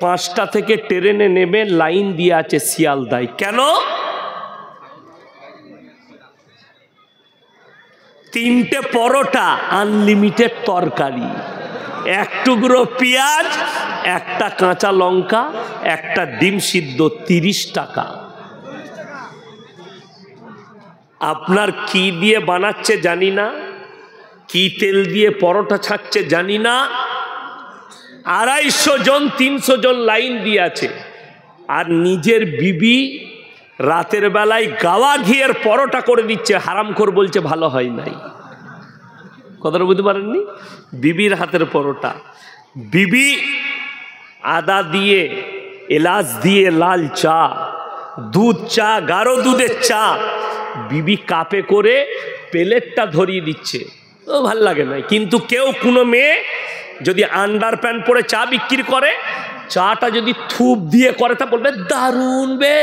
5টা থেকে ট্রেনে নেমে লাইন দিয়ে আছে শিয়ালদায়। কেন? 3টে পরোটা, আনলিমিটেড তরকারি, 1 টুকরো পেঁয়াজ, 1টা কাঁচা লঙ্কা, 1টা ডিম সিদ্ধ, 30 টাকা। আপনার কি দিয়ে বানাচ্ছে জানি না, কি তেল দিয়ে পরোটা ছাড়ছে জানি না। 250 জন 300 জন লাইন দিয়ে আছে, আর নিজের বিবি রাতের বেলায় গাওয়া ঘিয়ের পরোটা করে দিচ্ছে, হারামখোর বলছে ভালো হয় নাই। কথাটা বুঝতে পারেননি? বিবির হাতের পরোটা, বিবি আদা দিয়ে, এলাচ দিয়ে, লাল চা, দুধ চা, গাঢ় দুধের চা, বিবি কাপে করে প্লেটটা ধরিয়ে দিচ্ছে। ও ভাল লাগে না। কিন্তু কেউ, কোনো মেয়ে যদি আন্ডার প্যান্ট পরে চা বিক্রি করে, চাটা যদি থুপ দিয়ে করে তা বলবে দারুণ বে,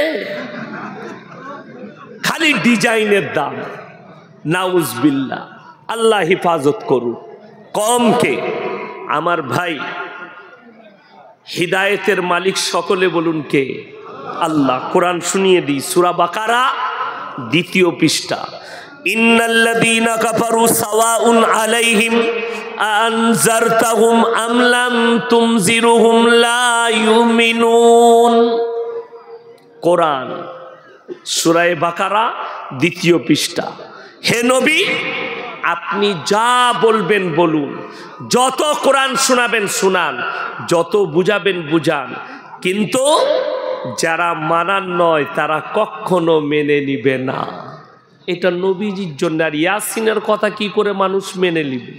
খালি ডিজাইনের দাম। নাউজবিল্লাহ, আল্লাহ হিফাজত করুন। কমকে আমার ভাই, হিদায়েতের মালিক সকলে বলুন কে? আল্লাহ। কোরআন শুনিয়ে দিই, সূরা বাকারা 2য় পৃষ্ঠা। ইন্নাল্লাযীনা কাফারু সাওয়াউন আলাইহিম আনজারতাহুম আম লাম তুনজিরুহুম লা ইউমিনুন। কোরআন সূরা বাকারা 2য় পৃষ্ঠা। হে নবী, আপনি যা বলবেন বলুন, যত কোরআন শোনাবেন শোনান, যত বুঝাবেন বুঝান, কিন্তু যারা মানার নয় তারা কখনো মেনে নিবে না। এটা নবীজির জন্য। আর ইয়াসিনের কথা কি করে মানুষ মেনে নিবে?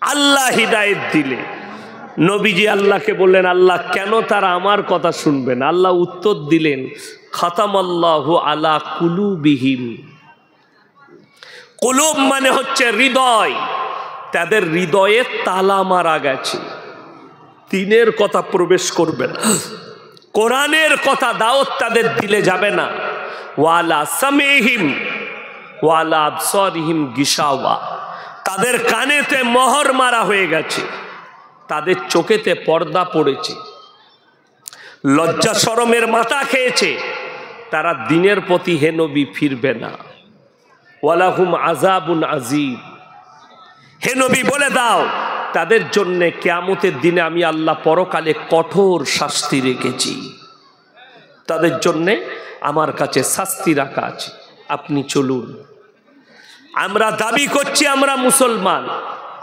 আল্লাহ হিদায়েত দিলে নবীজি আল্লাহকে বললেন, আল্লাহ কেন তারা আমার কথা শুনবে না? আল্লাহ উত্তর দিলেন, খাতামাল্লাহু আলা কুলুবিহিম। কুলুব মানে হচ্ছে হৃদয়, তাদের হৃদয়ে তালা মারা গেছে, দ্বীনের কথা প্রবেশ করবে না, কোরআনের কথা দাওয়াত তাদের দিলে যাবে না। ওয়ালা সামিহিম ওয়ালা আবসারিহিম গিশাওয়া, তাদের কানেতে মোহর মারা হয়ে গেছে, তাদের চোখেতে পর্দা পড়েছে, লজ্জা শরমের মাথা খেয়েছে, তারা দ্বীনের প্রতি হে নবী ফিরবে না। ওয়ালাহুম আযাবুন আযীম, হে নবী বলে দাও তাদের জন্য কিয়ামতের দিনে আমি আল্লাহ পরকালে কঠোর শাস্তি রেখেছি, তাদের জন্য আমার কাছে শাস্তি রাখা আছে। আপনি চলুন, আমরা দাবি করছি আমরা মুসলমান।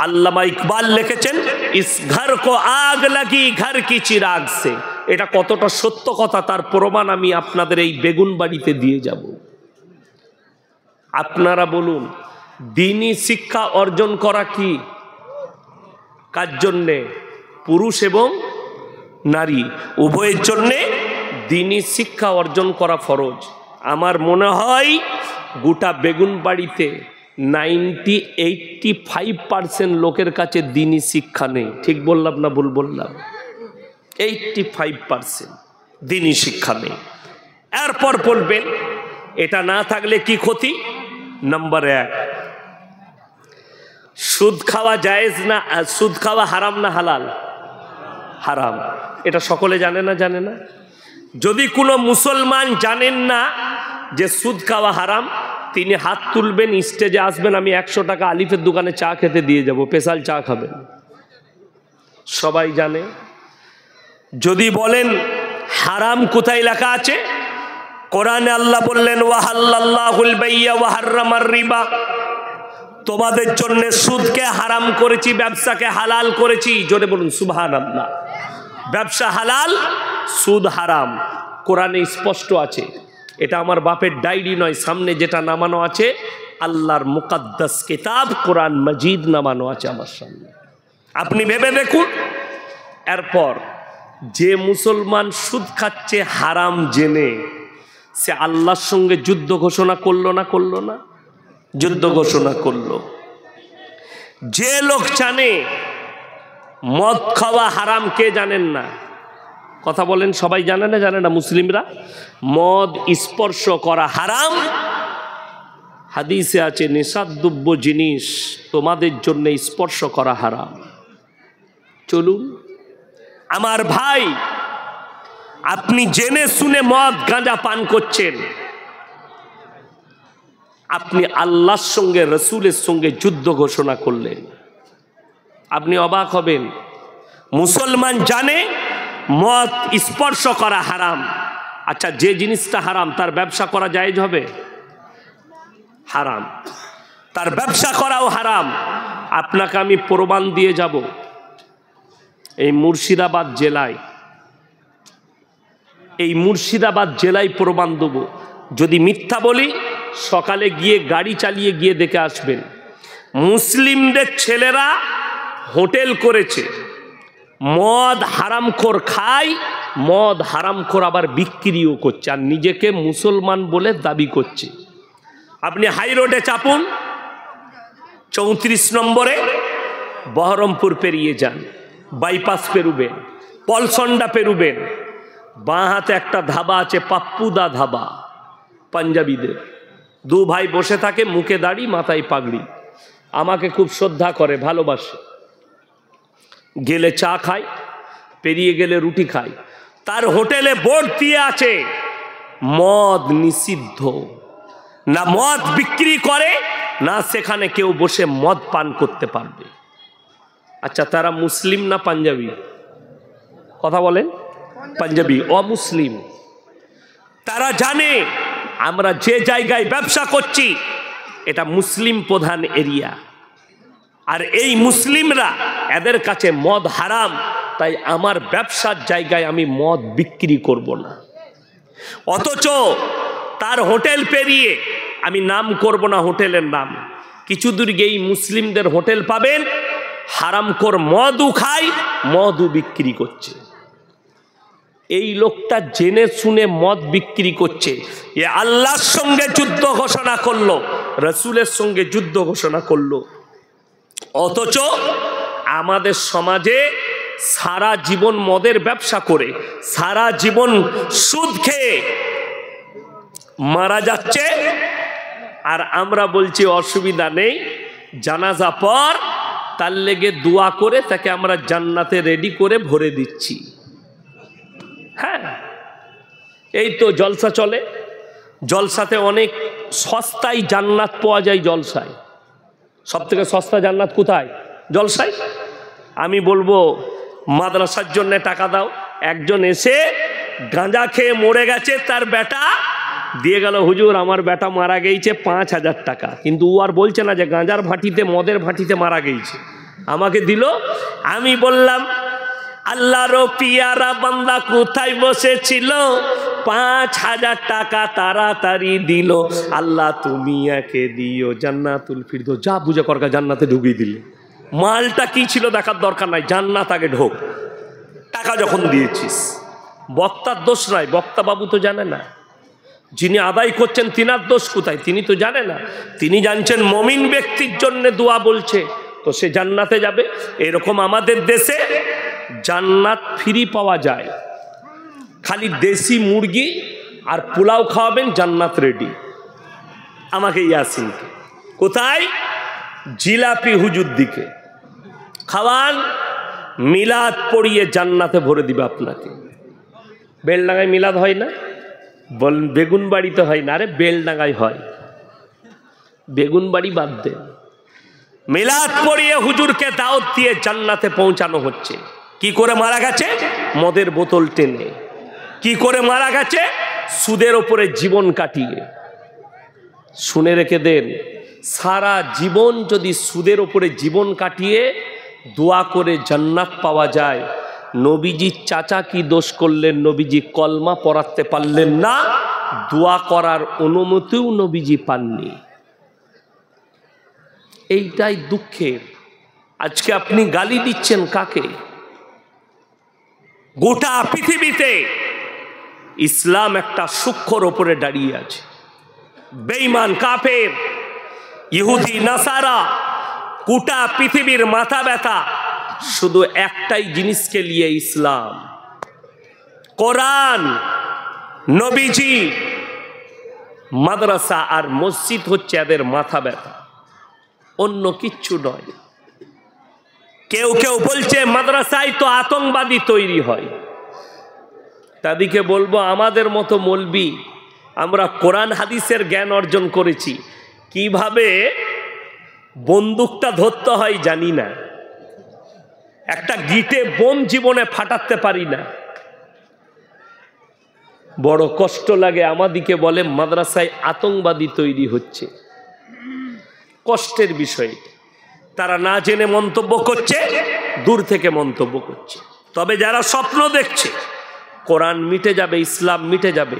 আল্লামা ইকবাল লিখেছেন, ইস ঘর কো আগ লাগি ঘর কি চিরাগ সে। এটা কতটা সত্য কথা তার প্রমাণ আমি আপনাদের এই বেগুন বাড়িতে দিয়ে যাব। আপনারা বলুন, দ্বীনি শিক্ষা অর্জন করা কি কার জন্যে? পুরুষ এবং নারী উভয়ের জন্যে দ্বীনি শিক্ষা অর্জন করা ফরজ। আমার মনে হয় গোটা বেগুন বাড়িতে 85% লোকের কাছে দ্বীনি শিক্ষা নেই। ঠিক বললাম না ভুল বললাম? 85% দ্বীনি শিক্ষা নেই। এরপর বলবেন এটা না থাকলে কি ক্ষতি? নাম্বার 1, সুদ খাওয়া জায়েজ না? সুদ খাওয়া হারাম না হালাল? হারাম। এটা সকলে জানে না? জানে না? যদি কোনো মুসলমান জানেন না যে সুদ খাওয়া হারাম, তিনি হাত তুলবেন, স্টেজে আসবেন, আমি 100 টাকা আলিফের দোকানে চা খেতে দিয়ে যাব, স্পেশাল চা খাবেন। সবাই জানে। যদি বলেন হারাম কোথায় লেখা আছে? কোরআনে আল্লাহ বললেন, ওয়াহাল্লাল্লাহুল বাইয়া ওয়া হাররামার রিবা, তোমাদের জন্য সুদকে হারাম করেছি, ব্যবসাকে হালাল করেছি। জোরে বলুন সুবহানাল্লাহ। ব্যবসা হালাল, সুদ হারাম, কোরআনে স্পষ্ট আছে। এটা আমার বাপের ডায়েরি নয়, সামনে যেটা নামানো আছে আল্লাহর মুকাদ্দাস কিতাব কোরআন মাজিদ নামানো আছে আমার সামনে, আপনি ভেবে দেখুন। এরপর যে মুসলমান সুদ খাচ্ছে হারাম জেনে, সে আল্লাহর সঙ্গে যুদ্ধ ঘোষণা করলো না? করলো না? যুদ্ধ ঘোষণা করলো। যে লোক জানে মদ খাওয়া হারাম, কে জানেন না? কথা বলেন, সবাই জানে না? জানে না মুসলিমরা? মদ স্পর্শ করা হারাম। হাদিসে আছে নিষাদ্রব্য জিনিস তোমাদের জন্য স্পর্শ করা হারাম। চলুন আমার ভাই, আপনি জেনে শুনে মদ গাঁজা পান করছেন, আপনি আল্লাহর সঙ্গে রসুলের সঙ্গে যুদ্ধ ঘোষণা করলেন। আপনি অবাক হবেন, মুসলমান জানে মদ স্পর্শ করা হারাম। আচ্ছা, যে জিনিসটা হারাম তার ব্যবসা করা জায়েজ হবে? হারাম। তার ব্যবসা করাও হারাম। আপনাকে আমি প্রমাণ দিয়ে যাব। এই মুর্শিদাবাদ জেলায় প্রমাণ দেব। যদি মিথ্যা বলি, সকালে গিয়ে গাড়ি চালিয়ে গিয়ে দেখে আসবেন। মুসলিমদের ছেলেরা হোটেল করেছে, মদ হারামখোর খায়, মদ হারামখোর আবার বিক্রিও করছে, আর নিজেকে মুসলমান বলে দাবি করছে। আপনি হাই রোডে চাপুন, 34 নম্বরে বহরমপুর পেরিয়ে যান, বাইপাস পেরুবেন, পলসন্ডা পেরুবেন, বাঁ হাতে একটা ধাবা আছে, পাপ্পুদা ধাবা, পাঞ্জাবিদের। দু ভাই বসে থাকে, মুখে দাড়ি, মাথায় পাগড়ি, আমাকে খুব শ্রদ্ধা করে, ভালোবাসে। গেলে চা খায়, পেরিয়ে গেলে রুটি খায়। তার হোটেলে বোর্ড দিয়ে আছে মদ নিষিদ্ধ, না মদ বিক্রি করে, না সেখানে কেউ বসে মদ পান করতে পারবে। আচ্ছা, তারা মুসলিম না পাঞ্জাবি? কথা বলেন। পাঞ্জাবি, অমুসলিম। তারা জানে আমরা যে জায়গায় ব্যবসা করছি এটা মুসলিম প্রধান এরিয়া, আর এই মুসলিমরা, এদের কাছে মদ হারাম, তাই আমার ব্যবসার জায়গায় আমি মদ বিক্রি করব না। অথচ তার হোটেল পেরিয়ে, আমি নাম করব না হোটেলের নাম, কিছু দূর গিয়েই মুসলিমদের হোটেল পাবেন, হারামখোর মদও খায়, মদও বিক্রি করছে। এই লোকটা জেনে শুনে মদ বিক্রি করছে, এ আল্লাহর সঙ্গে যুদ্ধ ঘোষণা করলো, রসুলের সঙ্গে যুদ্ধ ঘোষণা করলো। অথচ আমাদের সমাজে সারা জীবন মদের ব্যবসা করে, সারা জীবন সুদ খেয়ে মারা যাচ্ছে, আর আমরা বলছি অসুবিধা নেই, জানাজা পর তার লেগে দোয়া করে তাকে আমরা জান্নাতে রেডি করে ভরে দিচ্ছি। হ্যাঁ, এই তো জলসা চলে, জলসাতে অনেক সস্তায় জান্নাত পাওয়া যায়। জলসায় সব থেকে সস্তা জান্নাত কোথায়? জলসায়। আমি বলবো মাদ্রাসার জন্য টাকা দাও। একজন এসে গাঁজা খেয়ে মরে গেছে, তার বেটা দিয়ে গেল, হুজুর আমার বেটা মারা গেছে 5,000 টাকা, কিন্তু ও আর বলছে না যে গাঁজার ভাটিতে, মদের ভাটিতে মারা গেছে, আমাকে দিল। আমি বললাম আল্লাহর পিয়ারা বান্দা কোথায় বসেছিল, 5,000 টাকা তাড়াতাড়ি দিল। আল্লাহ তুমি একে দিও জান্নাতুল ফিরদৌস। যা বুঝে করকা জান্নাতে ঢুকিয়ে দিলে। মালটা কি ছিল দেখার দরকার নাই, জান্নাত আগে ঢোক, টাকা যখন দিয়েছিস। বক্তার দোষ নয়, বক্তা বাবু তো জানে না, যিনি আদায় করছেন তিনার দোষ কোথায়, তিনি তো জানে না। তিনি জানছেন মমিন ব্যক্তির জন্য দোয়া বলছে, তো সে জান্নাতে যাবে। এরকম আমাদের দেশে জান্নাত ফ্রি পাওয়া যায়, খালি দেশি মুরগি আর পোলাও খাওয়াবেন, জান্নাত রেডি। আমাকে ইয়াসিনকে কোথায়? জিলাপি হুজুর দিকে খাওয়ান, মিলাদ পড়িয়ে জান্নাতে ভরে দিবে আপনাকে। বেলডাঙ্গায় মিলাদ হয় না? বল বেগুন বাড়িতে হয় না, আরে বেলডাঙ্গায় হয়। বেগুন বাড়ি বাদ দেন, মিলাদ পড়িয়ে হুজুরকে দাওয়াত দিয়ে জান্নাতে পৌঁছানো হচ্ছে। কি করে মারা গেছে? মদের বোতল টেনে। কি করে মারা গেছে? সুদের ওপরে জীবন কাটিয়ে। শুনে রেখে দেন, সারা জীবন যদি সুদের ওপরে জীবন কাটিয়ে দোয়া করে জান্নাত পাওয়া যায়, নবীজির চাচা কি দোষ করলেন? নবীজি কলমা পড়াতে পারলেন না, দোয়া করার অনুমতিও নবীজি পাননি। এইটাই দুঃখের। আজকে আপনি গালি দিচ্ছেন কাকে? গোটা পৃথিবীতে ইসলাম একটা সূক্ষ্মর ওপরে দাঁড়িয়ে আছে। বেঈমান, কাফের, ইহুদি, নাসারা, গোটা পৃথিবীর মাথা ব্যথা শুধু একটাই জিনিসকে নিয়ে, ইসলাম, কোরআন, নবীজি, মাদ্রাসা আর মসজিদ হচ্ছে এদের মাথা ব্যথা, অন্য কিচ্ছু নয়। কেউ কেউ বলছে মাদ্রাসায় তো আতঙ্কবাদী তৈরি হয়, তাদেরকে বলবো আমাদের মতো মৌলবি আমরা কোরআন হাদিসের জ্ঞান অর্জন করেছি, কিভাবে বন্দুকটা ধরতে হয় জানি না, একটা গিটে বোম জীবনে ফাটাতে পারি না। বড় কষ্ট লাগে। আমাদিকে বলে মাদ্রাসায় আতঙ্কবাদী তৈরি হচ্ছে, কষ্টের বিষয়। তারা না জেনে মন্তব্য করছে, দূর থেকে মন্তব্য করছে। তবে যারা স্বপ্ন দেখছে কোরআন মিটে যাবে, ইসলাম মিটে যাবে,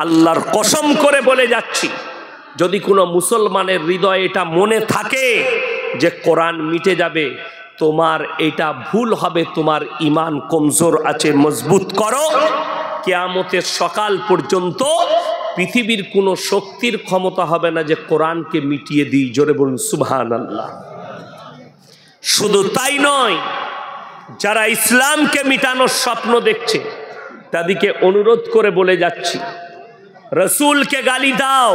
আল্লাহর কসম করে বলে যাচ্ছি, যদি কোনো মুসলমানের হৃদয়ে এটা মনে থাকে যে কোরআন মিটে যাবে, তোমার এটা ভুল হবে, তোমার ঈমান কমজোর আছে, মজবুত করো। কিয়ামতের সকাল পর্যন্ত পৃথিবীর কোনো শক্তির ক্ষমতা হবে না যে কোরআনকে মিটিয়ে দিই। জোরে বলুন সুবহানাল্লাহ। শুধু তাই নয়, যারা ইসলামকে মিটানোর স্বপ্ন দেখছে তাদেরকে অনুরোধ করে বলে যাচ্ছি, রসুলকে গালি দাও,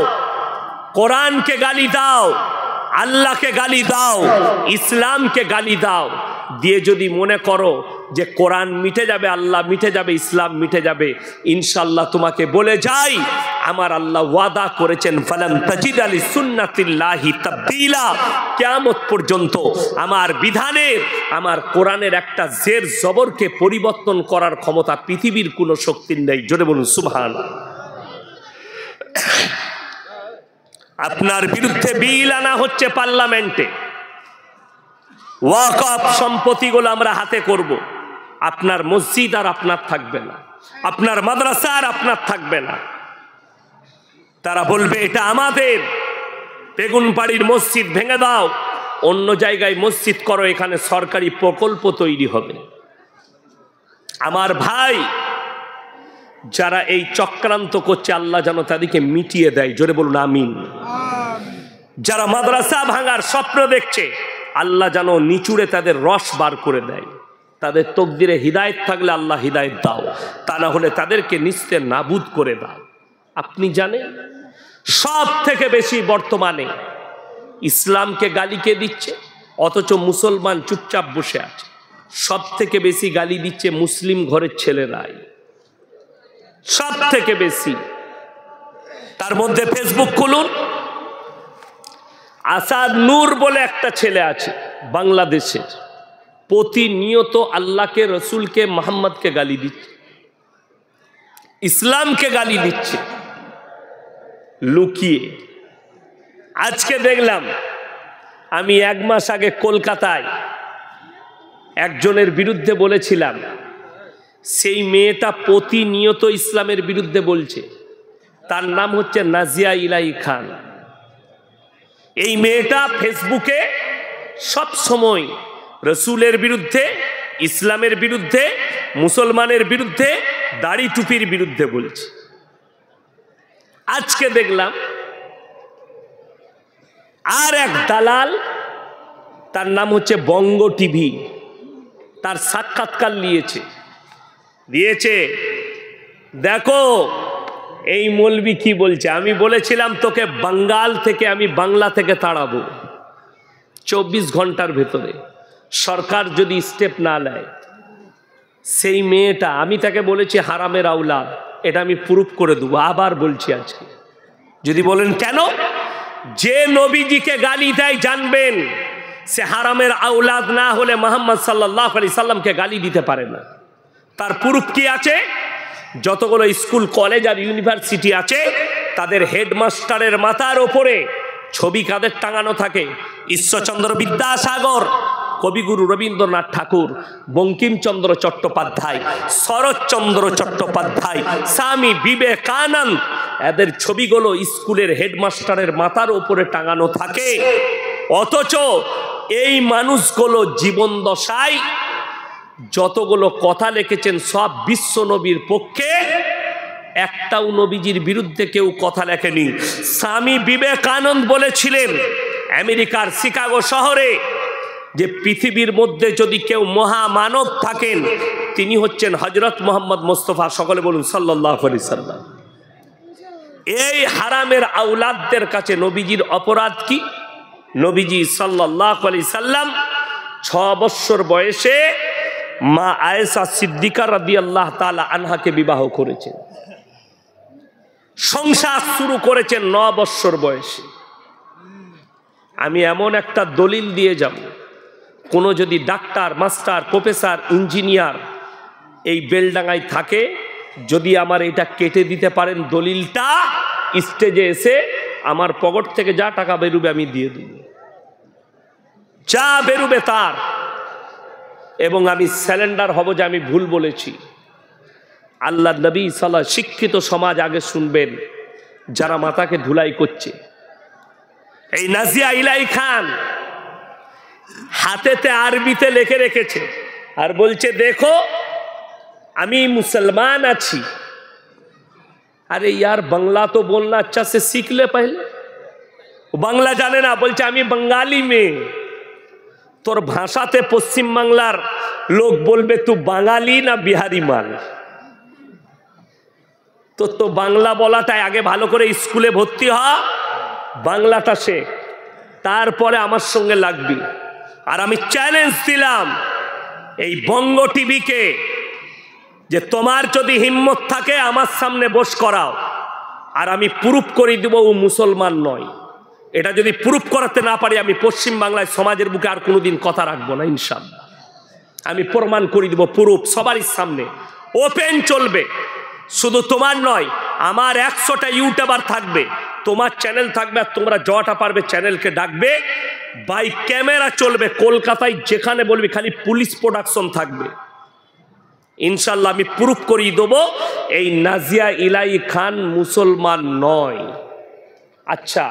কোরআনকে গালি দাও, আল্লাহকে গালি দাও, ইসলামকে গালি দাও, দিয়ে যদি মনে করো যে কোরআন মিটে যাবে, আল্লাহ মিটে যাবে, ইসলাম মিটে যাবে, ইনশাআল্লাহ তোমাকে বলে যাই, আমার আল্লাহ ওয়াদা করেছেন ফালান তাজিদা লিসুন্নাতিল্লাহি তাবদীলা। কিয়ামত পর্যন্ত আমার বিধানের, আমার কোরআনের একটা জের জবরকে পরিবর্তন করার ক্ষমতা পৃথিবীর কোনো শক্তির নেই। জোরে বলুন সুবহানাল্লাহ। আপনার বিরুদ্ধে বিল আনা হচ্ছে পার্লামেন্টে, ওয়াকফ সম্পত্তিগুলো আমরা হাতে করব, আপনার মসজিদ আর আপনার থাকবে না, আপনার মাদ্রাসা আর আপনার থাকবে না। তারা বলবে এটা আমাদের, বেগুনবাড়ির মসজিদ ভেঙে দাও, অন্য জায়গায় মসজিদ করো, এখানে সরকারি প্রকল্প তৈরি হবে। আমার ভাই, যারা এই চক্রান্ত করছে আল্লাহ যেন তাদেরকে মিটিয়ে দেয়। জোরে বলুন আমিন। যারা মাদ্রাসা ভাঙার স্বপ্ন দেখছে আল্লাহ যেন নিচুড়ে তাদের রস বার করে দেয়। তাদের তকদিরে হিদায়েত থাকলে আল্লাহ হিদায়েত দাও, তা না হলে তাদেরকে নিস্তে নাবুদ করে দাও। আপনি জানেন সব থেকে বেশি বর্তমানে ইসলামকে গালি কে দিচ্ছে, অথচ মুসলমান চুপচাপ বসে আছে। সব থেকে বেশি গালি দিচ্ছে মুসলিম ঘরের ছেলেরাই, সব থেকে বেশি। তার মধ্যে ফেসবুক খুলুন, আসাদ নূর বলে একটা ছেলে আছে বাংলাদেশের, প্রতিনিয়ত আল্লাহকে, রসুলকে, মোহাম্মদকে গালি দিচ্ছে, ইসলামকে গালি দিচ্ছে লুকিয়ে। আজকে দেখলাম, আমি 1 মাস আগে কলকাতায় একজনের বিরুদ্ধে বলেছিলাম, সেই মেয়েটা প্রতিনিয়ত ইসলামের বিরুদ্ধে বলছে। তার নাম হচ্ছে নাজিয়া ইলাহি খান। এই মেয়েটা ফেসবুকে সব সময় রসুলের বিরুদ্ধে, ইসলামের বিরুদ্ধে, মুসলমানের বিরুদ্ধে, দাড়ি টুপির বিরুদ্ধে বলছে। আজকে দেখলাম আর এক দালাল, তার নাম হচ্ছে বঙ্গ টিভি, তার সাক্ষাৎকার দিয়েছে। দেখো এই মৌলবি কি বলছে। আমি বলেছিলাম তোকে বাঙ্গাল থেকে, আমি বাংলা থেকে তাড়াবো 24 ঘন্টার ভেতরে, সরকার যদি স্টেপ না নেয়। সেই মেয়েটা, আমি তাকে বলেছি হারামের আওলাদ, এটা আমি প্রুফ করে দেবো। আবার বলছি আজকে, যদি বলেন কেন, যে নবীজিকে গালি দেয় জানবেন সে হারামের আওলাদ না হলে মুহাম্মদ সাল্লাল্লাহু আলাইহি সাল্লামকে গালি দিতে পারে না। তার প্রুফ কি আছে? যতগুলো স্কুল, কলেজ আর ইউনিভার্সিটি আছে, তাদের হেডমাস্টারের মাথার ওপরে ছবি কাদের টাঙানো থাকে? ঈশ্বরচন্দ্র বিদ্যাসাগর, কবিগুরু রবীন্দ্রনাথ ঠাকুর, বঙ্কিমচন্দ্র চট্টোপাধ্যায়, শরৎচন্দ্র চট্টোপাধ্যায়, স্বামী বিবেকানন্দ, এদের ছবিগুলো স্কুলের হেডমাস্টারের মাথার ওপরে টাঙানো থাকে। অথচ এই মানুষগুলো জীবন দশায় যতগুলো কথা লিখেছেন সব বিশ্ব নবীর পক্ষে, একটাও নবীজির বিরুদ্ধে কেউ কথা লেখেনি। স্বামী বিবেকানন্দ বলেছিলেন আমেরিকার শিকাগো শহরে যে পৃথিবীর মধ্যে যদি কেউ মহামানব থাকেন তিনি হচ্ছেন হযরত মুহাম্মদ মুস্তাফা, সকলে বলুন সাল্লাল্লাহু আলাইহি সাল্লাম। এই হারামের আওলাদদের কাছে নবীজির অপরাধ কি? নবীজি সাল্লাল্লাহু আলাইহি সাল্লাম 6 বছর বয়সে মা আয়েশা সিদ্দিকা রাদিয়াল্লাহু তাআলা আনহাকে বিবাহ করেছেন। সংসার শুরু করেছেন 9 বছর বয়সে। আমি এমন একটা দলিল দিয়ে যাব, কোনো যদি ডাক্তার, মাস্টার, প্রফেসর, ইঞ্জিনিয়ার এই বেলডাঙ্গায় থাকে, যদি আমার এটা কেটে দিতে পারেন দলিলটা, স্টেজে এসে আমার পকেট থেকে যা টাকা বেরোবে আমি দিয়ে দিব, যা বেরোবে তার। এবং আমি স্যালেন্ডার হব যে আমি ভুল বলেছি। আল্লাহ নবী সাল্লাল্লাহু আলাইহি শিক্ষিত সমাজ আগে শুনবেন, যারা মাথাকে ধুলাই করছে। এই নাজিয়া ইলাহি খান হাতেতে আরবিতে লিখে রেখেছে আর বলছে দেখো আমি মুসলমান আছি। अरे यार बांग्ला तो बोलना अच्छा से सीख ले पहले। बांग्ला जाने ना, बोलছে আমি बंगाली में। তোর ভাষাতে পশ্চিম বাংলার লোক বলবে তুই বাঙালি না বিহারি মাল। তো বাংলা বলাটাই আগে ভালো করে স্কুলে ভর্তি হ, বাংলাটা শেখ, তারপরে আমার সঙ্গে লাগবি। আর আমি চ্যালেঞ্জ দিলাম এই বঙ্গ টিভিকে যে তোমার যদি হিম্মত থাকে আমার সামনে বস করাও, আর আমি প্রুফ করে দেব ও মুসলমান নয়। এটা যদি প্রুফ করাতে না পারি আমি পশ্চিম বাংলায় সমাজের বুকে আর কোনোদিন কথা রাখবো না ইনশাআল্লাহ। আমি প্রমাণ করে দেব, প্রুফ সবারই সামনে ওপেন চলবে। শুধু তোমার নয়, আমার 100টা ইউটিউবার থাকবে, তোমার চ্যানেল থাকবে, আর তোমরা যটা পারবে চ্যানেলকে ডাকবে, বাই ক্যামেরা চলবে। কলকাতায় যেখানে বলবি খালি পুলিশ প্রোডাকশন থাকবে। ইনশাল্লাহ আমি প্রুফ করিয়ে দেবো এই নাজিয়া ইলাহি খান মুসলমান নয়। আচ্ছা,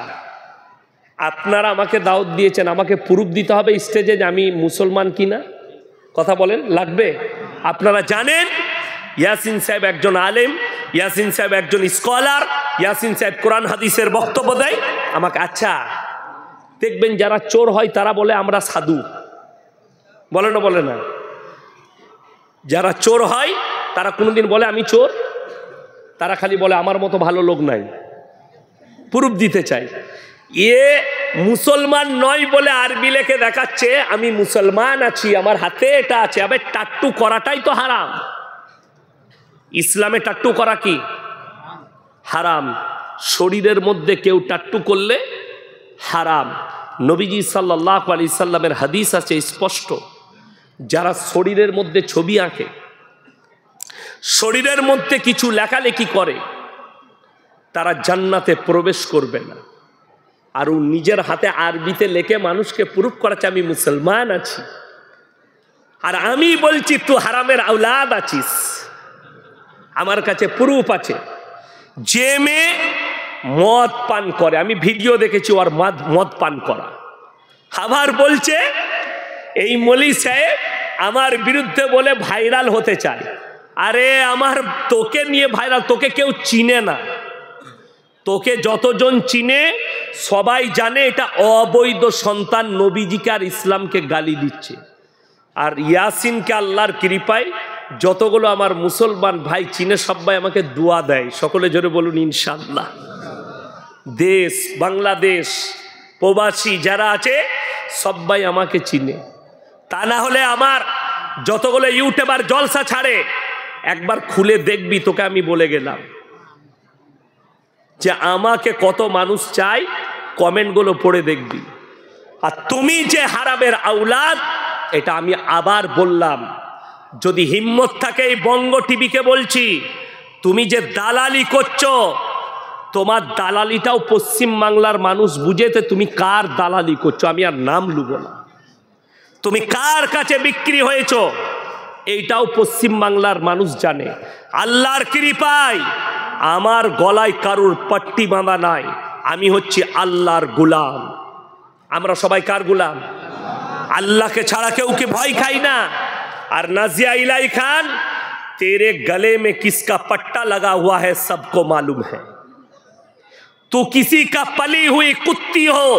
আপনারা আমাকে দাওয়াত দিয়েছেন, আমাকে প্রুফ দিতে হবে স্টেজে যে আমি মুসলমান কিনা। কথা বলেন, লাগবে? আপনারা জানেন ইয়াসিন সাহেব একজন আলেম, ইয়াসিন সাহেব একজন স্কলার, ইয়াসিন সাহেব কোরআন হাদিসের বক্তব্য দেয় আমাকে। আচ্ছা, দেখবেন যারা চোর হয় তারা বলে আমরা সাধু, বলে না? বলে না? যারা চোর হয় তারা কোনোদিন বলে আমি চোর? তারা খালি বলে আমার মতো ভালো লোক নাই। প্রুফ দিতে চাই। এ মুসলমান নয় বলে আরবি লেখে দেখাচ্ছে আমি মুসলমান আছি, আমার হাতে এটা আছে। আবে টাট্টু করাটাই তো হারাম। ইসলামে টাট্টু করা কি হারাম। শরীরের মধ্যে কেউ টাট্টু করলে হারাম। নবীজি সাল্লাল্লাহু আলাইহি সাল্লামের হাদিস আছে স্পষ্ট, যারা শরীরের মধ্যে ছবি আঁকে, শরীরের মধ্যে কিছু লেখালেখি করে, তারা জান্নাতে প্রবেশ করবে না। আর ও নিজের হাতে আরবিতে লেখে মানুষকে প্রুফ করাচ্ছে আমি মুসলমান আছি। আর আমি বলছি তুই হারামের আওলাদ আছিস। আমার কাছে প্রুফ আছে। যে মেয়ে মদ পান করে, আমি ভিডিও দেখেছি ওর মদ পান করা, আবার বলছে এই মলি সাহেব আমার বিরুদ্ধে বলে ভাইরাল হতে চায়। আরে আমার তোকে নিয়ে ভাইরাল, তোকে কেউ চিনে না। তোকে যতজন চিনে সবাই জানে এটা অবৈধ সন্তান নবীজিকে আর ইসলামকে গালি দিচ্ছে। আর ইয়াসিনকে আল্লাহর কৃপায় যতগুলো আমার মুসলমান ভাই চিনে সবাই আমাকে দোয়া দেয়। সকলে জোরে বলুন ইনশাআল্লাহ। দেশ বাংলাদেশ প্রবাসী যারা আছে সবাই আমাকে চিনে। তা না হলে আমার যতগুলো ইউটিউবার জলসা ছাড়ে একবার খুলে দেখবি, তোকে আমি বলে গেলাম যে আমাকে কত মানুষ চায়, কমেন্টগুলো পড়ে দেখবি। আর তুমি যে হারামের আওলাদ, এটা আমি আবার বললাম, যদি হিম্মত থাকে এই বঙ্গ টিভিকে বলছি, তুমি যে দালালি করছো, তোমার দালালিটাও পশ্চিম বাংলার মানুষ বুঝেতে তুমি কার দালালি করছো আমি আর নাম লুব না। তুমি কার কাছে বিক্রি হয়েছো এইটাও পশ্চিম বাংলার মানুষ জানে। আল্লাহর কৃপায় আমার গলায় কারুর পাট্টি বাঁধা নাই, আমি হচ্ছি আল্লাহর গোলাম। আমরা সবাই কার গোলাম? আল্লাহকে ছাড়া কেউকে ভয় খাই না। और नाजिया इलाही खान तेरे गले में किसका पट्टा लगा हुआ है सबको मालूम है। तू किसी का पली हुई कुत्ती हो,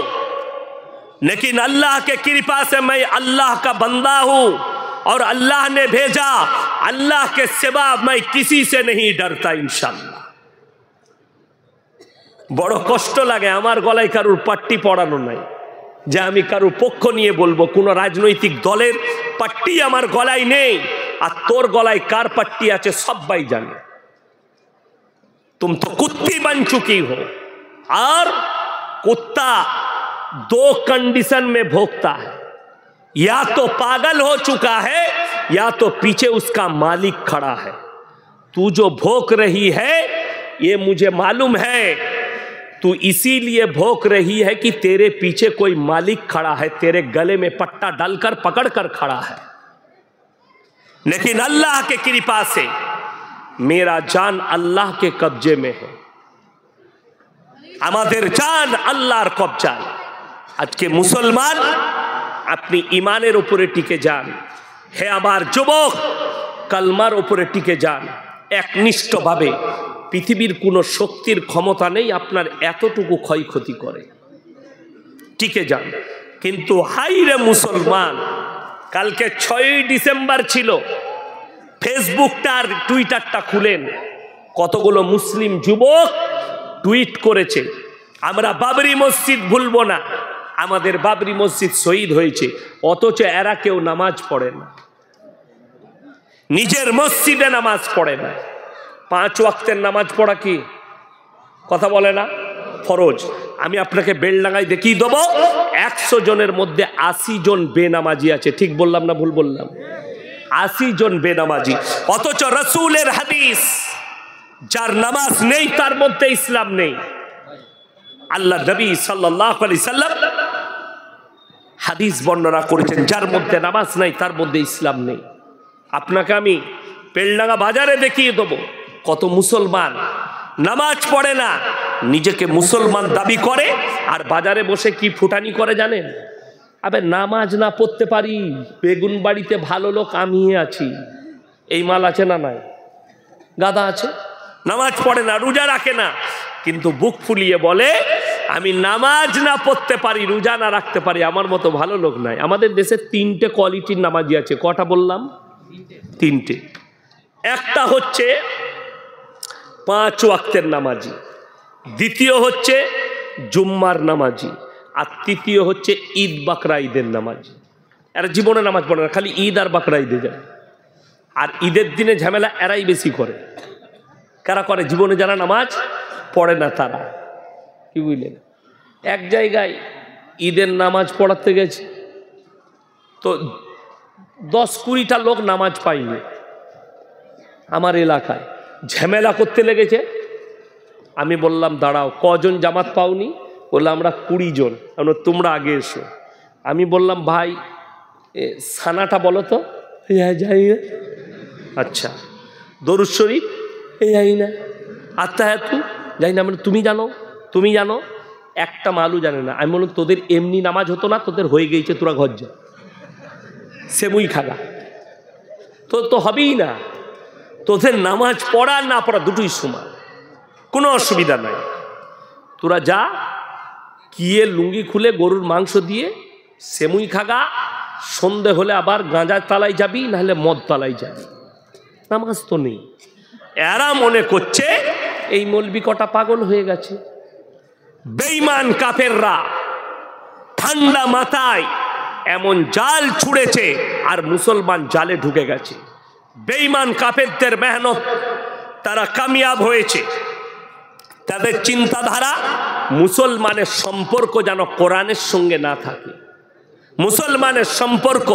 लेकिन अल्लाह के कृपा से मैं अल्लाह का बंदा हूं और अल्लाह ने भेजा, अल्लाह के सिवा मैं किसी से नहीं डरता इंशाअल्लाह। बड़ो कष्ट लागे आमार गलाय कारुर पट्टी पड़ानो नाई, যে আমি কারোর পক্ষ নিয়ে বলবো, কোনো রাজনৈতিক দলের পাট্টি আমার গলায় নেই, আর তোর গলায় কার পাট্টি আছে সবাই জানে। तुम तो कुत्ती बन चुकी हो। और कुत्ता दो कंडीशन में भोगता है, या तो पागल हो चुका है या तो पीछे उसका मालिक खड़ा है। तू जो भोग रही है ये मुझे मालूम है, तू इसीलिए भोग रही है कि तेरे पीछे कोई मालिक खड़ा है, तेरे गले में पट्टा डालकर पकड़ कर खड़ा है। लेकिन अल्लाह के कृपा से मेरा जान अल्लाह के कब्जे में है, আমাদের জান আল্লাহর কবজায়। আজকে মুসলমান আপনি ইমানের উপরে টিকে যান, হে আমার যুবক কালমার উপরে টিকে যান একনিষ্ঠভাবে। পৃথিবীর কোনো শক্তির ক্ষমতা নেই আপনার এতটুকু ক্ষয়ক্ষতি করে, টিকে যান। কিন্তু হাই রে মুসলমান, কালকে 6ই ডিসেম্বর ছিল, ফেসবুকটা আর টুইটারটা খুলেন, কতগুলো মুসলিম যুবক টুইট করেছে, আমরা বাবরি মসজিদ ভুলবো না, আমাদের বাবরি মসজিদ শহীদ হয়েছে, অথচ এরা কেউ নামাজ পড়ে না, নিজের মসজিদে নামাজ পড়ে না। 5 ওয়াক্তের নামাজ পড়া কি কথা বলে না? ফরজ। আমি আপনাকে বেলডাঙ্গায় দেখিয়ে দেবো 100 জনের মধ্যে 80 জন বেনামাজি আছে। ঠিক বললাম না ভুল বললাম? 80 জন বেনামাজি। অথচ রাসূলের হাদিস, যার নামাজ নেই তার মধ্যে ইসলাম নেই। আল্লাহ নবী সাল্লাল্লাহু আলাইহি সাল্লাম হাদিস বর্ণনা করেছেন, যার মধ্যে নামাজ নাই তার মধ্যে ইসলাম নেই। আপনাকে আমি বেলডাঙ্গা বাজারে দেখিয়ে দেবো কত মুসলমান নামাজ পড়ে না, নিজেকে মুসলমান দাবি করে, আর বাজারে বসে কি ফুটানি করে জানেন? আবে নামাজ না পড়তে পারি, বেগুন বাড়িতে ভালো লোক আমি আছি, এই মাল আছে না নাই? গাদা আছে, নামাজ পড়ে না, রোজা রাখে না, কিন্তু বুক ফুলিয়ে বলে আমি নামাজ না পড়তে পারি, রোজা না রাখতে পারি, আমার মতো ভালো লোক নাই। আমাদের দেশে 3টে কোয়ালিটির নামাজি আছে। কটা বললাম? 3টে। একটা হচ্ছে 5 ওয়াক্তের নামাজি, দ্বিতীয় হচ্ছে জুম্মার নামাজি, আর তৃতীয় হচ্ছে ঈদ বাকরা ঈদের নামাজি। এরা জীবনে নামাজ পড়ে না, খালি ঈদ আর বাকরা ঈদে যায়। আর ঈদের দিনে ঝামেলা এরাই বেশি করে। কারা করে? জীবনে যারা নামাজ পড়ে না তারা। কি বুঝলেন? এক জায়গায় ঈদের নামাজ পড়াতে গেছে, তো 10-20টা লোক নামাজ পায়নি। আমার এলাকায় ঝামেলা করতে লেগেছে। আমি বললাম দাঁড়াও, কজন জামাত পাওনি? বললাম আমরা 20 জন। তোমরা আগে এসো। আমি বললাম ভাই সানাটা বলো তো। যাই না। আচ্ছা, দরুদ শরীফ যাই না, আত্মায়াতু যাই না। মানে তুমি জানো, তুমি জানো? একটা মালু জানে না। আমি বললাম তোদের এমনি নামাজ হতো না, তোদের হয়ে গেছে, তোরা ঘর যা, সেমুই খাগা, তো হবেই না। তোদের নামাজ পড়া না পড়া দুটোই সমান, কোনো অসুবিধা নাই। তোরা যা, কিয়ে লুঙ্গি খুলে গরুর মাংস দিয়ে সেমুই খাগা, সন্ধে হলে আবার গাঁজার তালায় যাবি, নাহলে মদ তালায় যাবি, নামাজ তো নেই। এরা মনে করছে এই মৌলবি কটা পাগল হয়ে গেছে। বেঈমান কাফেররা ঠান্ডা মাথায় এমন জাল ছুড়েছে, আর মুসলমান জালে ঢুকে গেছে। বেঈমান কাফেরদের মেহনত, তারা কামিয়াব হয়েছে। তাদের চিন্তাধারা মুসলমানের সম্পর্ক যেন কোরআনের সঙ্গে না থাকে, মুসলমানের সম্পর্ক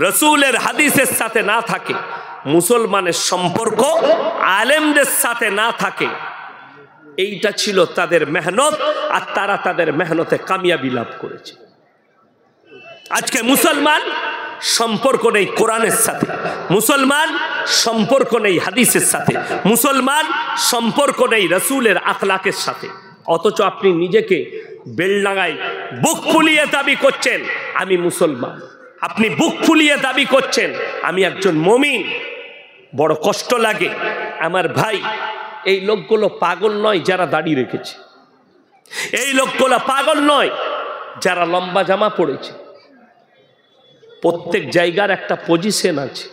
রসুলের হাদিসের সাথে না থাকে, মুসলমানের সম্পর্ক আলেমদের সাথে না থাকে। এইটা ছিল তাদের মেহনত, আর তারা তাদের মেহনতে কামিয়াবি লাভ করেছে। আজকে মুসলমান সম্পর্ক নেই কোরআনের সাথে, মুসলমান সম্পর্ক নেই হাদিসের সাথে, মুসলমান সম্পর্ক নেই রসুলের আখলাকের সাথে। অথচ আপনি নিজেকে বেলডাঙ্গায় বুক ফুলিয়ে দাবি করছেন আমি মুসলমান, আপনি বুক ফুলিয়ে দাবি করছেন আমি একজন মুমিন। বড় কষ্ট লাগে আমার ভাই। এই লোকগুলো পাগল নয় যারা দাড়ি রেখেছে, এই লোকগুলো পাগল নয় যারা লম্বা জামা পড়েছে। প্রত্যেক জায়গার একটা পজিশন আছে,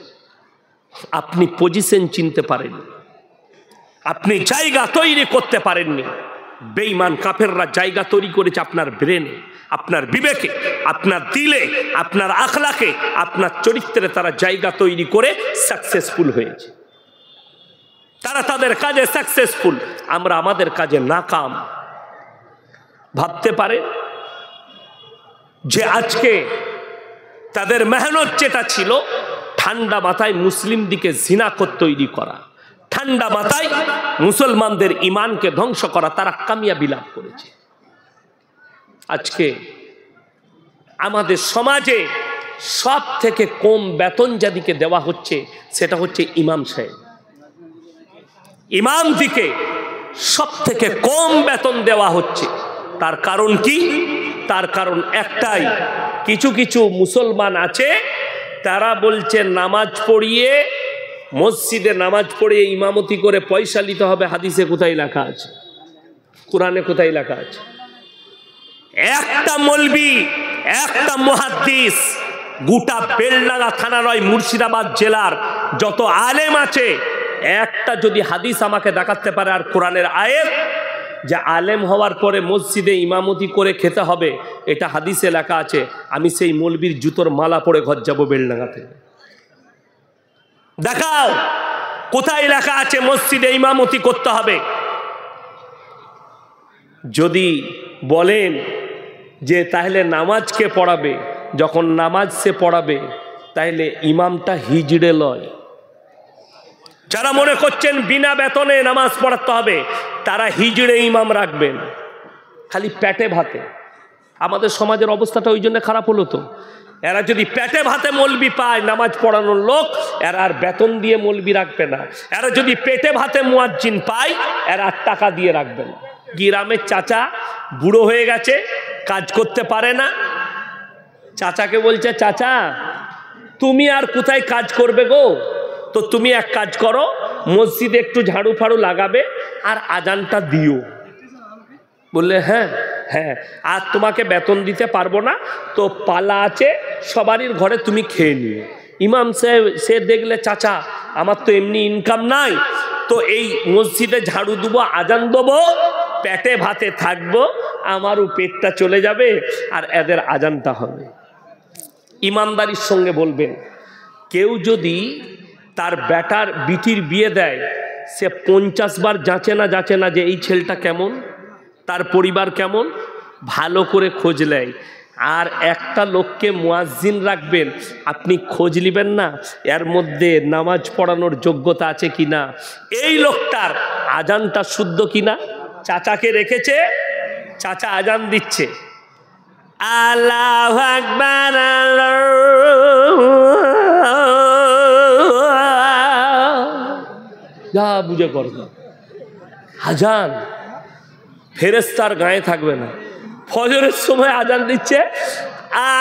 আপনি পজিশন চিনতে পারেননি, আপনি জায়গা তৈরি করতে পারেননি। বেঈমান কাফেররা জায়গা তৈরি করেছে আপনার ব্রেনে, আপনার বিবেকে, আপনার দিলে, আপনার আখলাকে, আপনার চরিত্রে তারা জায়গা তৈরি করে সাকসেসফুল হয়েছে। তারা তাদের কাজে সাকসেসফুল, আমরা আমাদের কাজে নাকাম। ভাবতে পারে যে আজকে তাদের মেহনত যেটা ছিল ঠান্ডা মাথায় মুসলিম দিকে জিনাকত তৈরি করা, ঠান্ডা মাথায় মুসলমানদের ইমানকে ধ্বংস করা, তারা কামিয়াবি লাভ করেছে। আজকে আমাদের সমাজে সব থেকে কম বেতন যাদিকে দেওয়া হচ্ছে সেটা হচ্ছে ইমাম সাহেব। ইমাম দিকে সব থেকে কম বেতন দেওয়া হচ্ছে। তার কারণ কি? তার কারণ একটাই, কিছু কিছু মুসলমান আছে তারা বলছে নামাজ পড়িয়ে, মসজিদে নামাজ পড়িয়ে ইমামতি করে পয়সা নিতে হবে। হাদিসে কোথায় লেখা আছে? কোরআনে কোথায় লেখা আছে? একটা মৌলবি, একটা মুহাদ্দিস, গোটা বেলডাঙ্গা থানা নয় মুর্শিদাবাদ জেলার যত আলেম আছে, একটা যদি হাদিস আমাকে দেখাতে পারে আর কোরআনের আয়াত যে আলেম হওয়ার পরে মসজিদে ইমামতি করে খেতে হবে, এটা হাদিসে লেখা আছে, আমি সেই মৌলবীর জুতোর মালা পরে ঘর যাবো বেলডাঙ্গা থেকে। দেখাও কোথায় লেখা আছে মসজিদে ইমামতি করতে হবে। যদি বলেন যে তাহলে নামাজ কে পড়াবে, যখন নামাজ সে পড়াবে তাহলে ইমামটা হিজড়ে লয়। যারা মনে করছেন বিনা বেতনে নামাজ পড়াতে হবে তারা হিজড়ে ইমাম রাখবেন, খালি পেটে ভাতে। আমাদের সমাজের অবস্থাটা ওই জন্য খারাপ হলো। তো এরা যদি পেটে ভাতে মৌলবি পায় নামাজ পড়ানোর লোক, এরা আর বেতন দিয়ে মৌলবি রাখবে না। এরা যদি পেটে ভাতে মুয়াজ্জিন পায়, এরা আর টাকা দিয়ে রাখবে না। গ্রামের চাচা বুড়ো হয়ে গেছে, কাজ করতে পারে না, চাচাকে বলছে চাচা তুমি আর কোথায় কাজ করবে গো, তো তুমি এক কাজ করো, মসজিদে একটু ঝাড়ু ফাড়ু লাগাবে আর আজানটা দিও। বললে হ্যাঁ হ্যাঁ, আর তোমাকে বেতন দিতে পারবো না, তো পালা আছে সবারই ঘরে, তুমি খেয়ে নিও। ইমাম সাহেব সে দেখলে চাচা আমার তো এমনি ইনকাম নাই, তো এই মসজিদে ঝাড়ু দেবো, আজান দেবো, পেটে ভাতে থাকবো, আমারও পেটটা চলে যাবে আর এদের আজানটা হবে। ইমানদারির সঙ্গে বলবেন, কেউ যদি তার বেটার বিটির বিয়ে দেয়, সে 50 বার যাচে না যে এই ছেলেটা কেমন, তার পরিবার কেমন, ভালো করে খোঁজ নেয়। আর একটা লোককে মুয়াজ্জিন রাখবেন, আপনি খোঁজ নেবেন না এর মধ্যে নামাজ পড়ানোর যোগ্যতা আছে কিনা, এই লোকটার আজানটা শুদ্ধ কিনা। চাচাকে রেখেছে, চাচা আজান দিচ্ছে, আল্লাহু আকবার, যা বুঝে করবে আজান, ফেরেশতার গায়ে থাকবে না। ফজরের সময় আজান দিচ্ছে,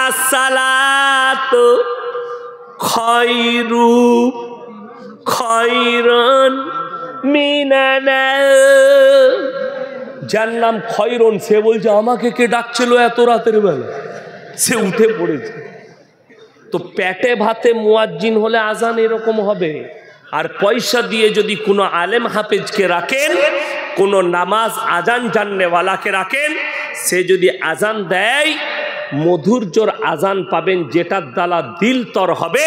আসসালাতু খায়রু খায়রান মিনান, যার নাম খয়রন, সে বলছে আমাকে কে ডাকছিল এত রাতের বেলা, সে উঠে পড়েছে। তো পেটে ভাতে মুয়াজ্জিন হলে আজান এরকম হবে। আর পয়সা দিয়ে যদি কোনো আলেম হাফেজকে রাখেন, কোনো নামাজ আজান জাননেওয়ালাকে রাখেন, সে যদি আজান দেয় মধুর্যর আজান পাবেন, যেটার দ্বারা দিল তর হবে,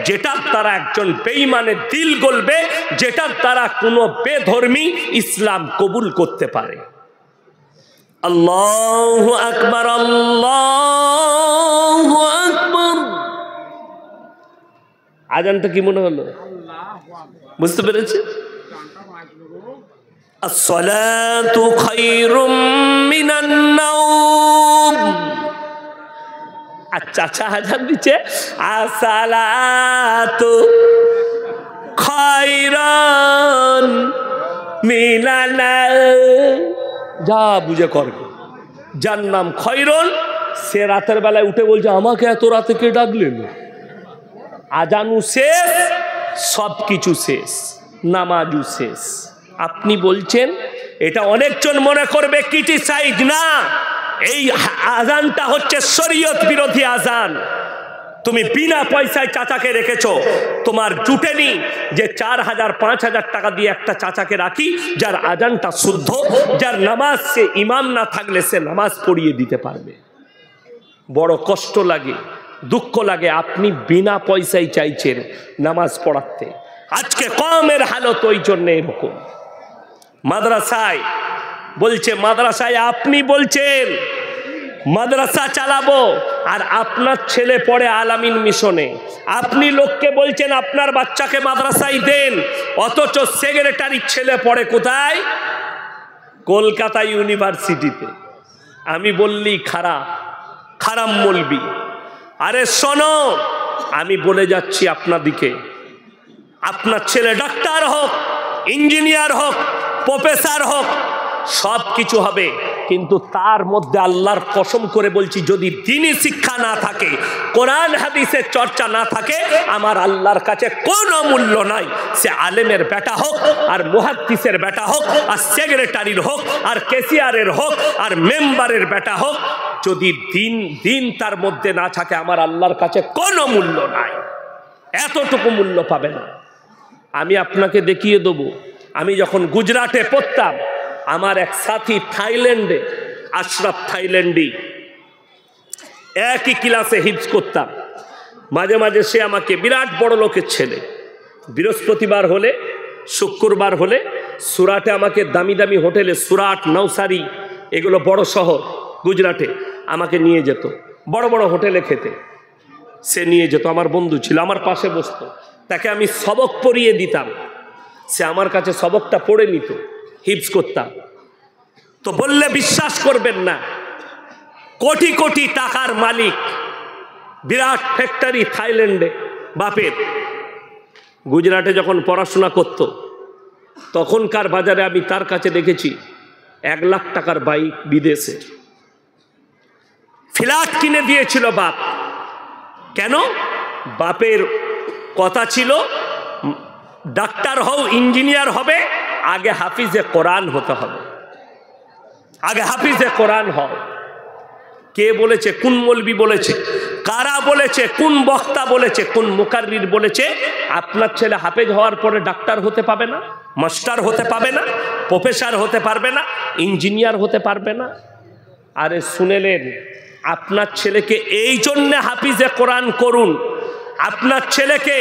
যেটার দ্বারা একজন বেঈমানের দিল গলবে, যেটার দ্বারা কোনো বেধর্মী ইসলাম কবুল করতে পারে। আল্লাহু আকবার, আল্লাহু আকবার। আজানটা কি মনে হলো? বুঝতে পেরেছে? আসসালাতু খায়রুম মিনান নাওম। চাচা আজান দিচ্ছে, আসসালাতু খায়রুন মিনান নাওম, যা বুঝে করবে। যার নাম খয়রন, সে রাতের বেলায় উঠে বলছে আমাকে এত রাতে কে ডাকলেন। আজানু শেষ, সব কিছু শেষ, নামাজু শেষ। আপনি বলছেন, এটা অনেকজন মনে করবে ক্রিটিসাইজ, না, এই আজানটা হচ্ছে শরীয়ত বিরোধী আজান। তুমি বিনা পয়সায় চাচাকে রেখেছো, তোমার জুটেনি যে 4000-5000 টাকা দিয়ে একটা চাচাকে রাখি যার আজানটা শুদ্ধ, যার নামাজ সে ইমাম না থাকলে সে নামাজ পড়িয়ে দিতে পারবে। বড় কষ্ট লাগে, দুঃখ লাগে। আপনি বিনা পয়সায় চাইছেন নামাজ পড়াতে। আজকে কওমের হালত ওই জন্য এরকম। মাদ্রাসায় বলছে, মাদ্রাসায় আপনি বলছেন মাদ্রাসা চালাবো, আর আপনার ছেলে পড়ে আলামিন মিশনে। আপনি লোককে বলছেন আপনার বাচ্চাকে মাদ্রাসায় দেন, অথচ সেক্রেটারির ছেলে পড়ে কোথায়? কলকাতা ইউনিভার্সিটিতে। আমি বললি খারাপ মলবি। আরে শোনো, আমি বলে যাচ্ছি আপনাদিকে, আপনার ছেলে ডাক্তার হোক, ইঞ্জিনিয়ার হোক, প্রফেসর হোক, সব কিছু হবে, কিন্তু তার মধ্যে আল্লাহর কসম করে বলছি, যদি দ্বীনি শিক্ষা না থাকে, কোরআন হাদিসের চর্চা না থাকে, আমার আল্লাহর কাছে কোনো মূল্য নাই। সে আলেমের বেটা হোক, আর মুহাদ্দিসের বেটা হোক, আর সেক্রেটারির হোক, আর ক্যাশিয়ারের হোক, আর মেম্বারের বেটা হোক, যদি দিন তার মধ্যে না থাকে, আমার আল্লাহর কাছে কোনো মূল্য নাই। এতটুকু মূল্য পাবে না। আমি আপনাকে দেখিয়ে দেবো, আমি যখন গুজরাটে পড়তাম, আমার এক সাথী থাইল্যান্ডে, আশরাফ থাইল্যান্ডি, একই ক্লাসে হিফজ করতাম। মাঝে মাঝে সে আমাকে, বিরাট বড় লোকের ছেলে, বৃহস্পতিবার হলে, শুক্রবার হলে সুরাটে আমাকে দামি দামি হোটেলে, সুরাট, নওসারি, এগুলো বড় শহর গুজরাটে, আমাকে নিয়ে যেত বড় বড় হোটেলে খেতে। সে নিয়ে যেত, আমার বন্ধু ছিল, আমার পাশে বসতো, তাকে আমি সবক পড়িয়ে দিতাম, সে আমার কাছে সবকটা পড়ে নিত, হিফজ করতাম। তো বললে বিশ্বাস করবেন না, কোটি কোটি টাকার মালিক, বিরাট ফ্যাক্টরি থাইল্যান্ডে বাপের। গুজরাটে যখন পড়াশোনা করত, তখনকার বাজারে আমি তার কাছে দেখেছি 1 লাখ টাকার বাইক, বিদেশে ফ্ল্যাট কিনে দিয়েছিল বাপ। কেন? বাপের কথা ছিল, ডাক্তার হও, ইঞ্জিনিয়ার হবে, আগে হাফিজে কোরআন হতে হবে, আগে হাফিজে কোরআন হও। কে বলেছে? কোন মৌলবি বলেছে? কারা বলেছে? কোন বক্তা বলেছে? কোন মুকাররির বলেছে আপনার ছেলে হাফেজ হওয়ার পরে ডাক্তার হতে পাবে না, মাস্টার হতে পাবে না, প্রফেসর হতে পারবে না, ইঞ্জিনিয়ার হতে পারবে না? আরে শুনেলেন, আপনার ছেলেকে এই জন্যে হাফিজে কোরআন করুন। আপনার ছেলেকে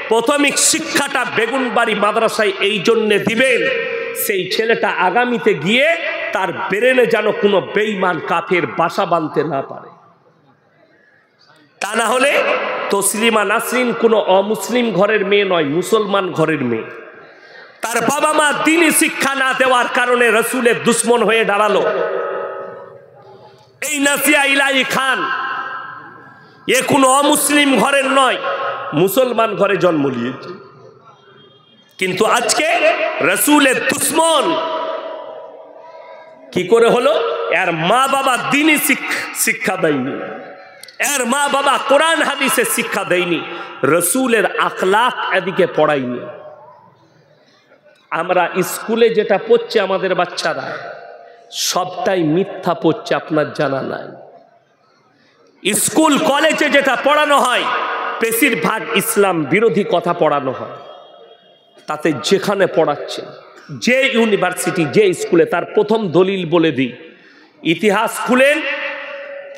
প্রাথমিক শিক্ষাটা বেগুনবাড়ি মাদ্রাসায় এই জন্যে দিবেন, সেই ছেলেটা আগামীতে গিয়ে তার ব্রেনে যেন কোনো বেঈমান কাফের বাসা বাঁধতে না পারে। তা না হলে তসলিমা নাসরিন কোনো অমুসলিম ঘরের মেয়ে নয়, মুসলমান ঘরের মেয়ে। তার বাবা মা দ্বীনি শিক্ষা না দেওয়ার কারণে রসুলের দুশ্মন হয়ে দাঁড়ালো। এই নাসিয়া ইলাহি খান, এ কোনো অমুসলিম ঘরের নয়, মুসলমান ঘরে জন্ম নিয়েছে, কিন্তু আজকে রসুলের দুশ্মন। কি করে হলো? এর মা বাবা দ্বীনি শিক্ষা দেয়নি, এর মা বাবা কোরআন হাদিসের শিক্ষা দেয়নি, রসুলের আখলাক এদিকে পড়ায়নি। আমরা স্কুলে যেটা পড়ছে আমাদের বাচ্চারা, সবটাই মিথ্যা পড়ছে, আপনার জানা নাই। স্কুল কলেজে যেটা পড়ানো হয়, বেশিরভাগ ইসলাম বিরোধী কথা পড়ানো হয়। তাতে যেখানে পড়াচ্ছে, যে ইউনিভার্সিটি, যে স্কুলে, তার প্রথম দলিল বলে দিই, ইতিহাস খুলেন,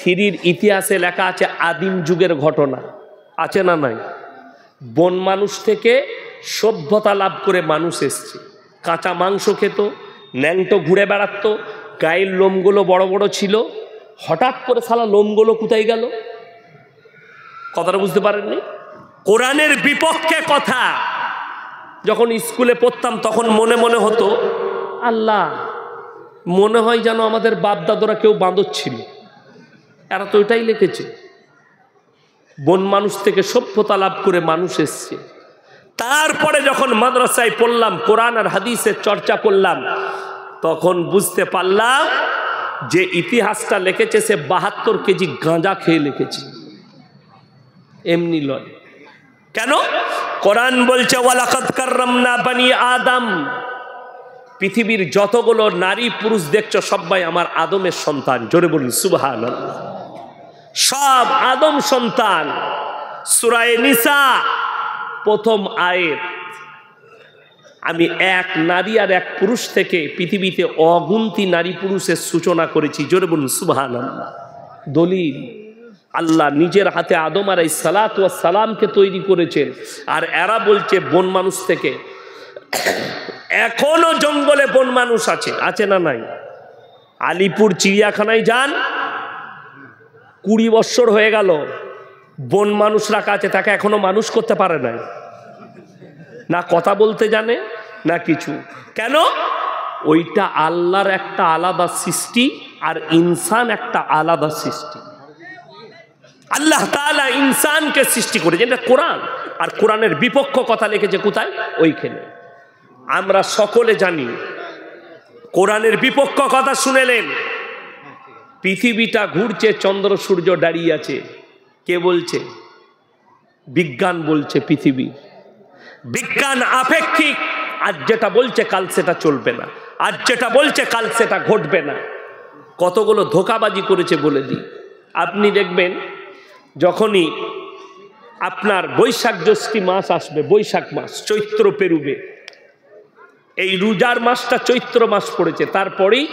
3 ইতিহাসে লেখা আছে আদিম যুগের ঘটনা, আছে না নাই? বন মানুষ থেকে সভ্যতা লাভ করে মানুষ এসছে, কাঁচা মাংস খেত, ন্যাংটো ঘুরে বেড়াতো, গায়ের লোমগুলো বড় বড় ছিল, হঠাৎ করে শালা লোমগুলো কোথায় গেল? কথাটা বুঝতে পারেননি? কোরআনের বিপক্ষে কথা। যখন স্কুলে পড়তাম তখন মনে মনে হতো, আল্লাহ, মনে হয় যেন আমাদের বাপদাদরা কেউ বাঁদর ছিল, এরা তো ওইটাই লিখেছে, বন মানুষ থেকে সভ্যতা লাভ করে মানুষ এসছে। তারপরে যখন মাদ্রাসায় পড়লাম, কোরআন আর হাদিসের চর্চা করলাম, তখন বুঝতে পারলাম যে ইতিহাসটা লিখেছে সে 72 কেজি গাঁজা খেয়ে লিখেছে, এমনি লয়। কেন? কোরআন বলছে ওয়ালাকাদ কাররামনা বানি আদম, পৃথিবীর যতগুলো নারী পুরুষ দেখছো সবাই আমার আদমের সন্তান। জোরে বলুন সুবহানাল্লাহ। সব আদম সন্তান। সূরা নিসা প্রথম আয়াত, আমি এক নারী আর এক পুরুষ থেকে পৃথিবীতে অগুন্তি নারী পুরুষের সূচনা করেছি। জোরে বলুন সুবহানাল্লাহ। দলিল আল্লাহ নিজের হাতে আদম আলাইহিস সালাতু ওয়াস সালামকে তৈরি করেছেন, আর এরা বলছে বন মানুষ থেকে। এখনো জঙ্গলে বন মানুষ আছে, আছে না নাই? আলিপুর চিড়িয়াখানায় যান, 20 বছর হয়ে গেল, বন মানুষ রাখা আছে, তাকে এখনো মানুষ করতে পারে নাই, না কথা বলতে জানে না কিছু। কেন? ওইটা আল্লাহর একটা আলাদা সৃষ্টি, আর ইনসান একটা আলাদা সৃষ্টি। আল্লাহ তাআলা ইনসানকে সৃষ্টি করেছে, এটা কোরআন, আর কোরআনের বিপক্ষ কথা লিখেছে কোথায়? ওইখানে। আমরা সকলে জানি, কোরআনের বিপক্ষ কথা শুনেলেন। পৃথিবীটা ঘুরছে, চন্দ্র সূর্য দাঁড়িয়ে আছে, কে বলছে? বিজ্ঞান বলছে পৃথিবী। বিজ্ঞান আপেক্ষিক, আজ যেটা বলছে কাল সেটা চলবে না, আজ যেটা বলছে কাল সেটা ঘটবে না। কতগুলো ধোঁকাবাজি করেছে বলে দিই। আপনি দেখবেন যখনই আপনার বৈশাখ জ্যৈষ্ঠ মাস আসবে, বৈশাখ মাস, চৈত্র পেরুবে, এই রোজার মাসটা চৈত্র মাস পড়েছে, তারপরেই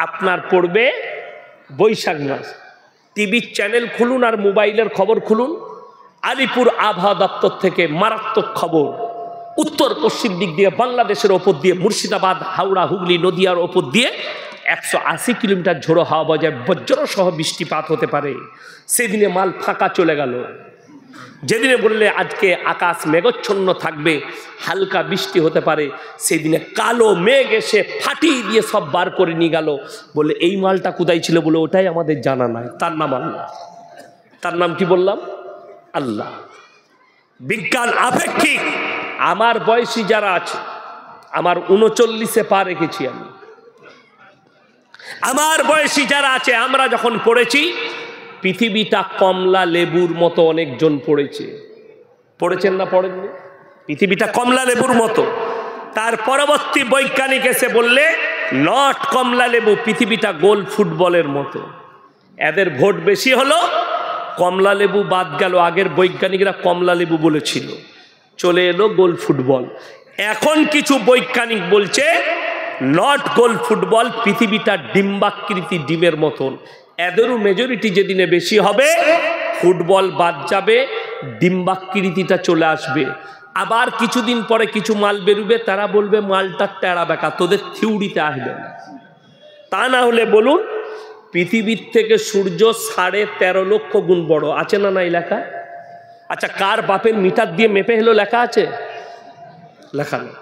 আপনার পড়বে বৈশাখ মাস। টিভির চ্যানেল খুলুন আর মোবাইলের খবর খুলুন, আলিপুর আবহাওয়া দপ্তর থেকে মারাত্মক খবর। উত্তর পশ্চিম দিক দিয়ে বাংলাদেশের ওপর দিয়ে মুর্শিদাবাদ, হাওড়া, হুগলি, নদিয়ার ওপর দিয়ে 180 কিলোমিটার ঝোড়ো হাওয়া বজায় বজ্র সহ বৃষ্টিপাত হতে পারে। সেদিনে মাল ফাঁকা চলে গেল। যেদিনে বললে আজকে আকাশ মেঘচ্ছন্ন থাকবে, হালকা বৃষ্টি হতে পারে, সেদিনে কালো মেঘ এসে ফাটিয়ে দিয়ে সব বার করে নিয়ে গেল। বলে এই মালটা কোথায় ছিল? বলে ওটাই আমাদের জানা নাই। তার নাম আল্লাহ। তার নাম কি বললাম? আল্লাহ। বিজ্ঞান আপেক্ষিক। আমার বয়সী যারা আছে, আমার 39-এ পা রেখেছি আমি, আমার বয়সী যারা আছে, আমরা যখন পড়েছি পৃথিবীটা কমলা লেবুর মতো অনেকজন পড়েছে। পড়েছেন না পড়েননি? পৃথিবীটা কমলা লেবুর মতো। তার পরবর্তী বৈজ্ঞানিক এসে বললে নট কমলা লেবু, পৃথিবীটা গোল ফুটবলের মতো। এদের ভোট বেশি হলো, কমলা লেবু বাদ গেল। আগের বৈজ্ঞানিকরা কমলা লেবু বলেছিল, চলে এলো গোল ফুটবল। এখন কিছু বৈজ্ঞানিক বলছে নট গোল ফুটবল, পৃথিবীটা ডিম্বাকৃতি, ডিমের মতন। এদেরও মেজরিটি যেদিনে বেশি হবে, ফুটবল বাদ যাবে, ডিম্বাকৃতিটা চলে আসবে। আবার কিছুদিন পরে কিছু মাল বেরোবে, তারা বলবে মালটা টেরা বেকা, তোদের থিওরিতে আসবে না। তা না হলে বলুন, পৃথিবীর থেকে সূর্য 13.5 লক্ষ গুণ বড়, আছে না নাই লেখা? আচ্ছা, কার বাপের মিটার দিয়ে মেপে হলো লেখা আছে? লেখা নেই,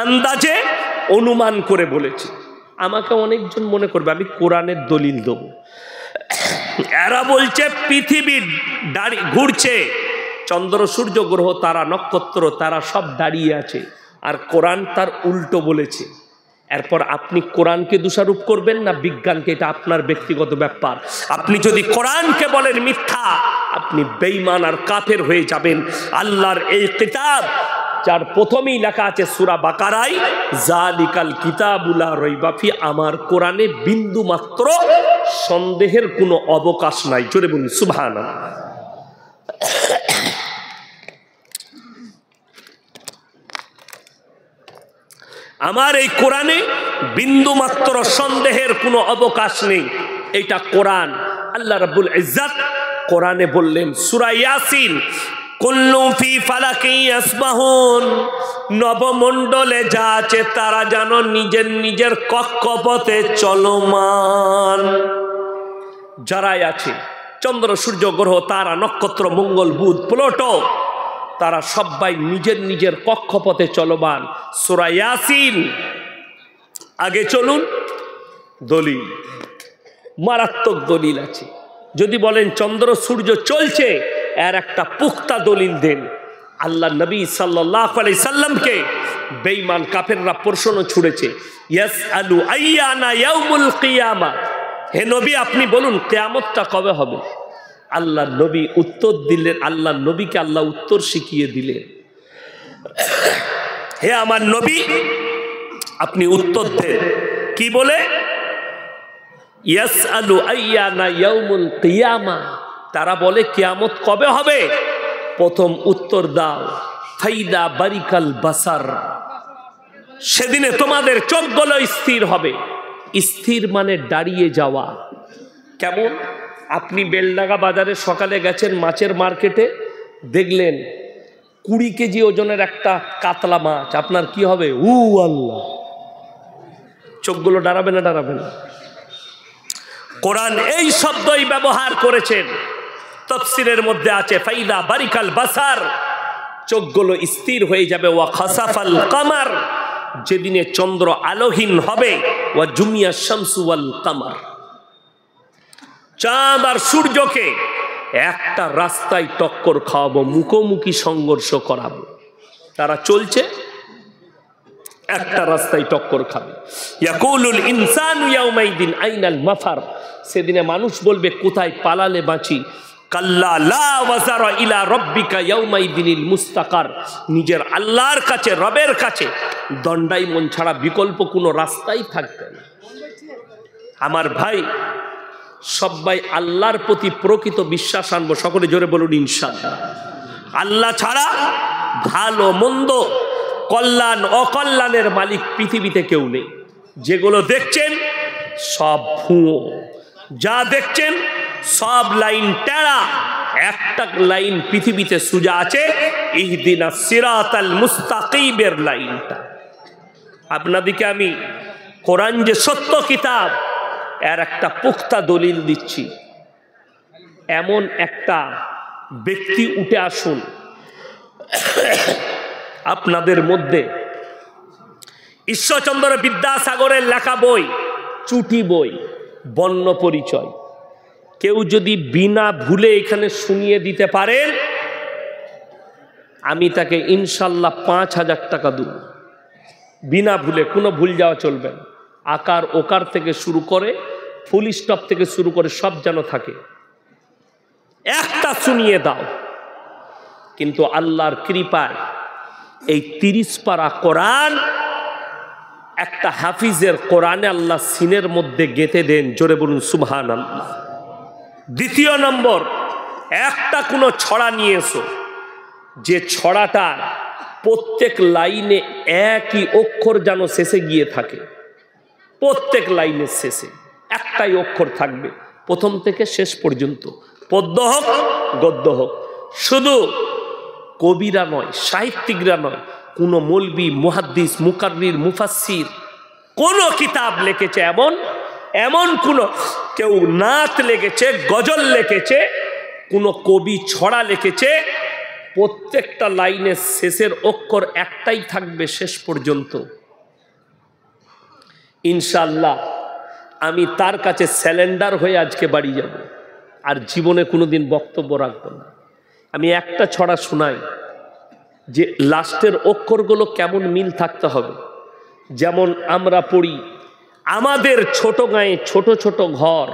আন্দাজে অনুমান করে বলেছে। আমাকে অনেকজন মনে করবে আমি কোরআনের দলিল দেব। এরা বলছে পৃথিবীর ঘুরছে, চন্দ্র সূর্য গ্রহ তারা নক্ষত্র তারা সব দাঁড়িয়ে আছে, আর কোরআন তার উল্টো বলেছে। এরপর আপনি কোরআনকে দোষারোপ করবেন না বিজ্ঞানকে? এটা আপনার ব্যক্তিগত ব্যাপার। আপনি যদি কোরআনকে বলেন মিথ্যা, আপনি বেঈমান আর কাফের হয়ে যাবেন। আল্লাহর এই কিতাব, যার প্রথমেই লেখা আছে সূরা বাকারায়, জালিকাল কিতাবুলা রাইবা ফি, আমার কোরআনে বিন্দু মাত্র সন্দেহের কোনো অবকাশ নাই। জোরে বলুন সুবহানাল্লাহ। আমার এই কোরআনে বিন্দু মাত্র সন্দেহের কোনো অবকাশ নেই। এটা কোরআন। আল্লাহ রাব্বুল ইজ্জত কোরআনে বললেন সূরা ইয়াসিন, কুল্লু ফি ফালাকি ইয়াসবাহুন, নবমণ্ডলে যা আছে তারা যেন নিজের নিজের কক্ষপথে চলমান। যারাই আছে, চন্দ্র সূর্য গ্রহ তারা নক্ষত্র মঙ্গল বুধ প্লুটো, তারা সবাই নিজের নিজের কক্ষপথে চলমান। সূরা ইয়াসিন। আগে চলুন, দলিল, মারাত্মক দলিল আছে। যদি বলেন চন্দ্র সূর্য চলছে, এর একটা পুক্তা দলিল দেন। আল্লাহ নবী সাল্লাল্লাহু আলাইহি সাল্লামকে বেঈমান কাফেররা প্রশ্ন ছুড়েছে, ইয়াসআলু আইয়ানা ইয়াউমুল কিয়ামা, হে নবী আপনি বলুন কিয়ামতটা কবে হবে? আল্লাহ নবী উত্তর দিলেন, আল্লাহ নবীকে আল্লাহ উত্তর শিখিয়ে দিলেন, হে আমার নবী আপনি উত্তর দেন। কি বলে? ইয়াসআলু আইয়ানা ইয়াউমুল কিয়ামা, তারা বলে কিয়ামত কবে হবে? প্রথম উত্তর দাও, ফাইদা বারিকাল বাসার, সেদিনে তোমাদের চোখগুলো স্থির হবে। স্থির মানে দাঁড়িয়ে যাওয়া। কেমন? আপনি বেলডাঙ্গা বাজারে সকালে গেছেন মাছের মার্কেটে, দেখলেন 20 কেজি ওজনের একটা কাতলা মাছ, আপনার কি হবে? আল্লাহ, চোখগুলো দাঁড়াবে না? দাঁড়াবে না? কোরআন এই শব্দই ব্যবহার করেছেন, তাফসীরের মধ্যে আছে ফাইদা বারিকাল বাসার, চোখগুলো স্থির হয়ে যাবে। ওয়া খাসাফাল কামার, যেদিনে চন্দ্র আলোহীন হবে। ওয়া জুমিয়া শামসু ওয়াল কামার, চাঁদ আর সূর্যকে একটা রাস্তায় টক্কর খাওয়াবো, মুখোমুখি সংঘর্ষ করাবো। তারা চলছে, একটা রাস্তায় টক্কর খাবে। ইয়াকুলুল ইনসানু ইয়াউমাইদিন আইনাল মাফার, সেদিনে মানুষ বলবে কোথায় পালালে বাঁচি। কাল্লা লা ওয়াজারা ইলা রাব্বিকা ইয়াউমাইদিনিল মুস্তাকার, নিজের আল্লাহর কাছে, রবের কাছে দণ্ডায়মন ছাড়া বিকল্প কোনো রাস্তাই থাকবে না। আমার ভাই, সবাই আল্লাহর প্রতি প্রকৃত বিশ্বাস আনবো, সকলে জোরে বলুন ইনশাআল্লাহ। আল্লাহ ছাড়া ভালো মন্দ, কল্যাণ অকল্যাণের মালিক পৃথিবীতে কেউ নেই। যেগুলো দেখছেন সব ভুয়ো, যা দেখছেন সব লাইন টেরা, একটা লাইন পৃথিবীতে সোজা আছে, ইহদিনাস সিরাতাল মুস্তাকিমের লাইনটা। আপনাদেরকে আমি কোরআন যে সত্য কিতাব, এর একটা পুখ্তা দলিল দিচ্ছি। এমন একটা ব্যক্তি উঠে আসুন আপনাদের মধ্যে, ঈশ্বরচন্দ্র বিদ্যাসাগরের লেখা বই, চুটি বই, বর্ণ পরিচয়, কেউ যদি বিনা ভুলে এখানে শুনিয়ে দিতে পারেন, আমি তাকে ইনশাল্লাহ 5000 টাকা দেব। বিনা ভুলে, কোনো ভুল যাওয়া চলবে না। আকার ওকার থেকে শুরু করে, ফুল স্টপ থেকে শুরু করে সব যেন থাকে, একটা শুনিয়ে দাও। কিন্তু আল্লাহর কৃপায় এই 30 পারা কোরআন একটা হাফিজের কোরআনে আল্লাহ সিনের মধ্যে গেঁথে দেন, জোরে বলুন সুবহানাল্লাহ। দ্বিতীয় নম্বর, একটা কোনো ছড়া নিয়ে এসো, যে ছড়াটার প্রত্যেক লাইনে একই অক্ষর যেন শেষে গিয়ে থাকে। প্রত্যেক লাইনের শেষে একটাই অক্ষর থাকবে, প্রথম থেকে শেষ পর্যন্ত, পদ্য হোক গদ্য হোক। শুধু কবিরা নয়, সাহিত্যিকরা নয়, কোনো মৌলবি, মুহাদ্দিস, মুকাররির, মুফাসসির কোন কিতাব লিখেছে এমন, এমন কোন কেউ নাত লিখেছে, গজল লিখেছে, কোন কবি ছড়া লিখেছে, প্রত্যেকটা লাইনের শেষের অক্ষর একটাই থাকবে শেষ পর্যন্ত। ইনশাআল্লাহ আমি তার কাছে স্যালেন্ডার হয়ে আজকে বাড়ি যাব, আর জীবনে কোনোদিন বক্তব্য রাখবো না। আমি একটা ছড়া শোনাই, যে লাস্টের অক্ষরগুলো কেমন মিল থাকতে হবে। যেমন আমরা পড়ি, আমাদের ছোট গায়ে ছোট ছোট ঘর,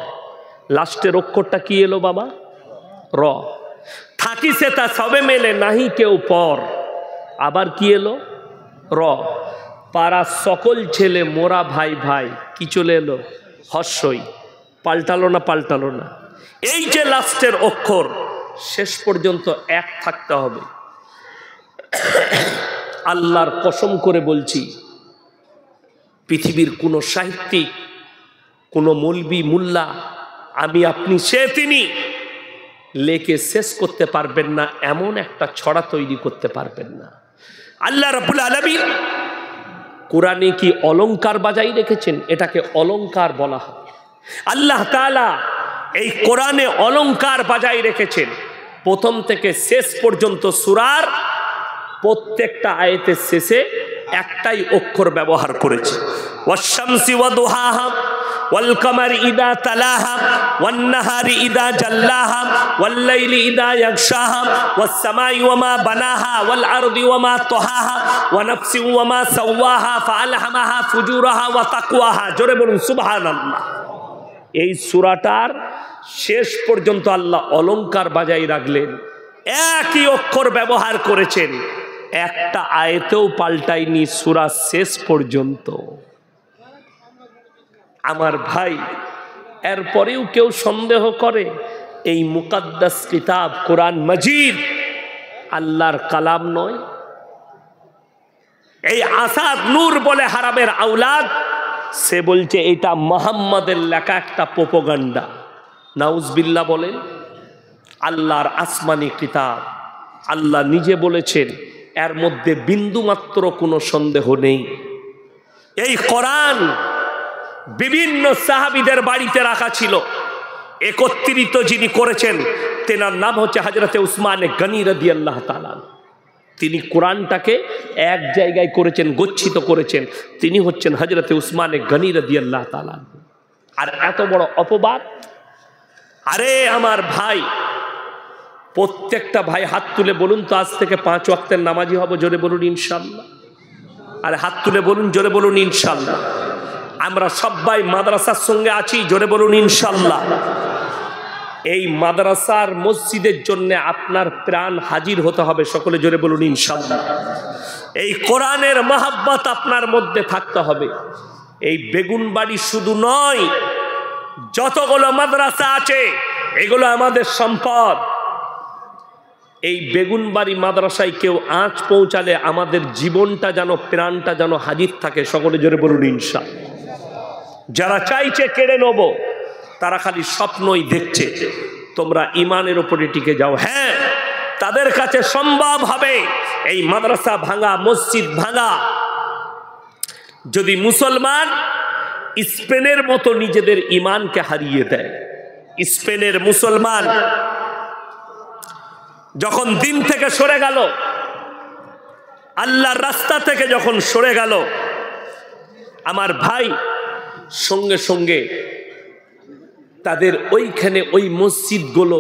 লাস্টের অক্ষরটা কি এলো বাবা? র। থাকি সে তা সবে মেলে নাহি কেউ পর, আবার কি এলো? র। পাড়ার সকল ছেলে মোরা ভাই ভাই, কি চলে এলো? হর্ষই। পাল্টালো না? পাল্টালো না? এই যে লাস্টের অক্ষর, শেষ পর্যন্ত এক থাকতে হবে। আল্লাহর কসম করে বলছি, পৃথিবীর কোনো সাহিত্যিক, কোনো মৌলবি, মুল্লা, আমি আপনি, সে তিনি লেখে শেষ করতে পারবেন না, এমন একটা ছড়া তৈরি করতে পারবেন না। আল্লাহ রাব্বুল আলামিন কোরআনে কি অলংকার বাজাই রেখেছেন? এটাকে অলংকার বলা হয়। আল্লাহ তাআলা এই কোরআনে অলংকার বাজাই রেখেছেন। প্রথম থেকে শেষ পর্যন্ত সূরার প্রত্যেকটা আয়াতের শেষে একটাই অক্ষর ব্যবহার করেছে। ওয়াশ-শামসি ওয়া দুহাহা ওয়াল কামারি ইদা তালাহা ওয়ান নাহারি ইদা জাল্লাহা ওয়াল লাইলি ইদা ইয়াগশাহা ওয়াস সামাই ওয়া মা বানাহা ওয়াল আরদি ওয়া মা তাহাহা ওয়া নাফসি ওয়া মা সাওয়াহা ফাআলহামাহা ফুজুরাহা ওয়া তাকওয়াহা। জোরে বলুন সুবহানাল্লাহ। এই সূরাটার শেষ পর্যন্ত আল্লাহ অলংকার বাজাই রাখলেন, একই অক্ষর ব্যবহার করেছেন, একটা আয়াতেও পাল্টায়নি সূরা শেষ পর্যন্ত। আমার ভাই, এরপরেও কেউ সন্দেহ করে এই মুকাদ্দাস কিতাব কোরআন মাজিদ আল্লাহর কালাম নয়? এই আসাদ নূর বলে হারামের আওলাদ, সে বলছে এটা মুহাম্মাদের লেখা একটা প্রোপাগান্ডা। নাউজবিল্লাহ বলেন। আল্লাহর আসমানি কিতাব, আল্লাহ নিজে বলেছেন, এর মধ্যে বিন্দুমাত্র কোনো সন্দেহ নেই। এই কোরআন বিভিন্ন সাহাবীদের বাড়িতে রাখা ছিল। একত্রিত যিনি করেছেন তেনার নাম হচ্ছে হযরতে উসমানে গনি রাদিয়াল্লাহু তাআলা। তিনি কোরআনটাকে এক জায়গায় করেছেন, গচ্ছিত করেছেন। তিনি হচ্ছেন হযরতে উসমানে গনি রাদিয়াল্লাহু তাআলা। আর এত বড় অপবাদ! আরে আমার ভাই, প্রত্যেকটা ভাই হাত তুলে বলুন তো, আজ থেকে 5 ওয়াক্তের নামাজি হব। জোরে বলুন ইনশাআল্লাহ। আরে হাত তুলে বলুন, জোরে বলুন ইনশাআল্লাহ। আমরা সবাই মাদ্রাসার সঙ্গে আছি, জোরে বলুন ইনশাআল্লাহ। এই মাদ্রাসার মসজিদের জন্য আপনার প্রাণ হাজির হতে হবে, সকলে জোরে বলুন ইনশাআল্লাহ। এই কোরআনের মহব্বত আপনার মধ্যে থাকতে হবে। এই বেগুনবাড়ি শুধু নয়, যতগুলো মাদ্রাসা আছে এগুলো আমাদের সম্পদ। এই বেগুনবাড়ি মাদ্রাসায় কেউ আঁচ পৌঁছালে আমাদের জীবনটা যেন, প্রাণটা যেন হাজির থাকে, সকলে জোরে বলুন ইনশাআল্লাহ। যারা চাইছে কেড়ে নেব, তারা খালি স্বপ্নই দেখছে। তোমরা ইমানের উপরে টিকে যাও। হ্যাঁ, তাদের কাছে সম্ভব হবে এই মাদ্রাসা ভাঙা, মসজিদ ভাঙা, যদি মুসলমান স্পেনের মতো নিজেদের ইমানকে হারিয়ে দেয়। স্পেনের মুসলমান যখন দিন থেকে সরে গেল, আল্লাহর রাস্তা থেকে যখন সরে গেল, আমার ভাই, সঙ্গে সঙ্গে তাদের ওইখানে ওই মসজিদগুলো,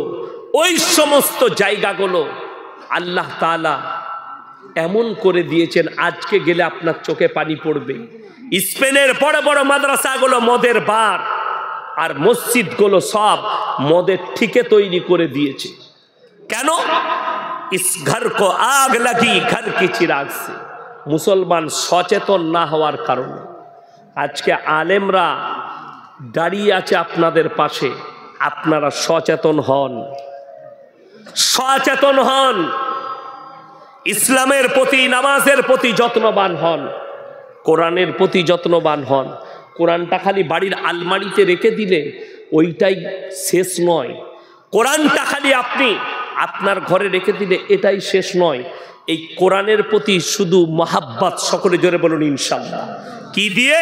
ওই সমস্ত জায়গাগুলো আল্লাহ তাআলা এমন করে দিয়েছেন, আজকে গেলে আপনার চোখে পানি পড়বে। স্পেনের বড় বড় মাদ্রাসাগুলো মদের বার, আর মসজিদগুলো সব মদের ঠিকে তৈরি করে দিয়েছে। কেন? ইস ঘর কো আগ লাগি ঘর কি চিরাগ সে। মুসলমান সচেতন না হওয়ার কারণে আজকে আলেমরা দাঁড়িয়ে আছে আপনাদের পাশে। আপনারা সচেতন হন, সচেতন হন, ইসলামের প্রতি, নামাজের প্রতি যত্নবান হন, কোরআনের প্রতি যত্নবান হন। কোরআনটা খালি বাড়ির আলমারিতে রেখে দিলে ওইটাই শেষ নয়। কোরআনটা খালি আপনি আপনার ঘরে রেখে দিলে এটাই শেষ নয়। এই কোরআনের প্রতি শুধু মহাব্বত, সকলে জোরে বলুন ইনশাআল্লাহ। কি দিয়ে?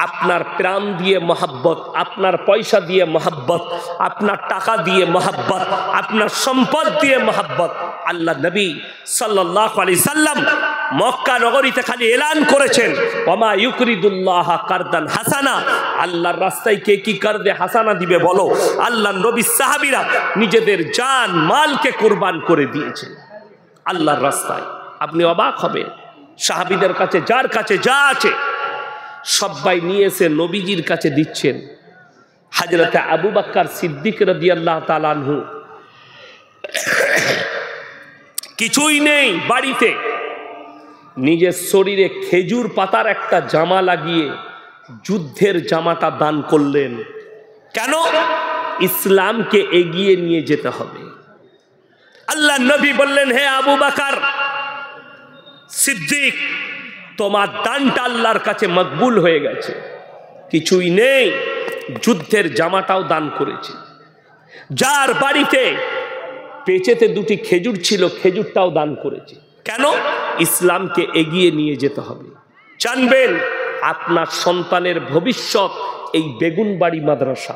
আপনার প্রাণ দিয়ে মহাব্বত, আপনার পয়সা দিয়ে মহাব্বত, আপনার টাকা দিয়ে মহাব্বত, আপনার সম্পদ দিয়ে মহাব্বত। আল্লাহ নবী সাল্লাল্লাহু আলাইহি সাল্লাম মক্কা নগরীতে খালি এলান করেছেন, ওমা ইউকরিদুল্লাহ কারদান হাসানা। আল্লাহর রাস্তায় কে কি কারদে হাসানা দিবে বলো? আল্লাহ নবী সাহাবীরা নিজেদের জান মালকে কুরবান করে দিয়েছে আল্লাহর রাস্তায়। আপনি অবাক হবেন, সাহাবীদের কাছে যার কাছে যা আছে সবাই নিয়ে এসে নবীজির কাছে দিচ্ছেন। হযরতে আবু বকর সিদ্দিক রাদিয়াল্লাহু তাআলা আনহু কিছুই নেই বাড়িতে, নিজের শরীরে খেজুর পাতার একটা জামা লাগিয়ে যুদ্ধের জামাটা দান করলেন। কেন? ইসলামকে এগিয়ে নিয়ে যেতে হবে। আল্লাহ নবী বললেন, হে আবু বকর সিদ্দিক, তোমার দানটা আল্লাহর কাছে মকবুল হয়ে গেছে। কিছুই নেই, যুদ্ধের জামাটাও দান করেছে। যার বাড়িতে পেঁচেতে 2টি খেজুর ছিল, খেজুরটাও দান করেছে। কেন? ইসলামকে এগিয়ে নিয়ে যেতে হবে। জানবেন আপনার সন্তানের ভবিষ্যৎ এই বেগুনবাড়ি মাদ্রাসা,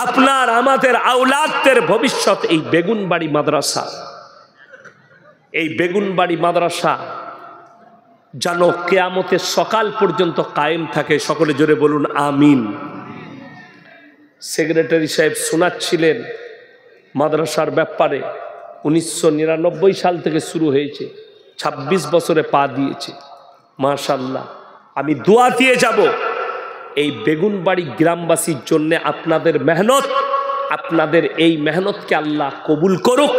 আপনার আমাদের আওলাদদের ভবিষ্যৎ এই বেগুনবাড়ি মাদ্রাসা। এই বেগুনবাড়ি মাদ্রাসা যেন কিয়ামতের সকাল পর্যন্ত কায়েম থাকে, সকলে জোরে বলুন আমিন। সেক্রেটারি সাহেব শোনাচ্ছিলেন মাদ্রাসার ব্যাপারে। 1999 সাল থেকে শুরু হয়েছে, 26 বছরে পা দিয়েছে। মাশাআল্লাহ, আমি দোয়া দিয়ে যাব এই বেগুনবাড়ি গ্রামবাসীর জন্য। আপনাদের মেহনত, আপনাদের এই মেহনতকে আল্লাহ কবুল করুক,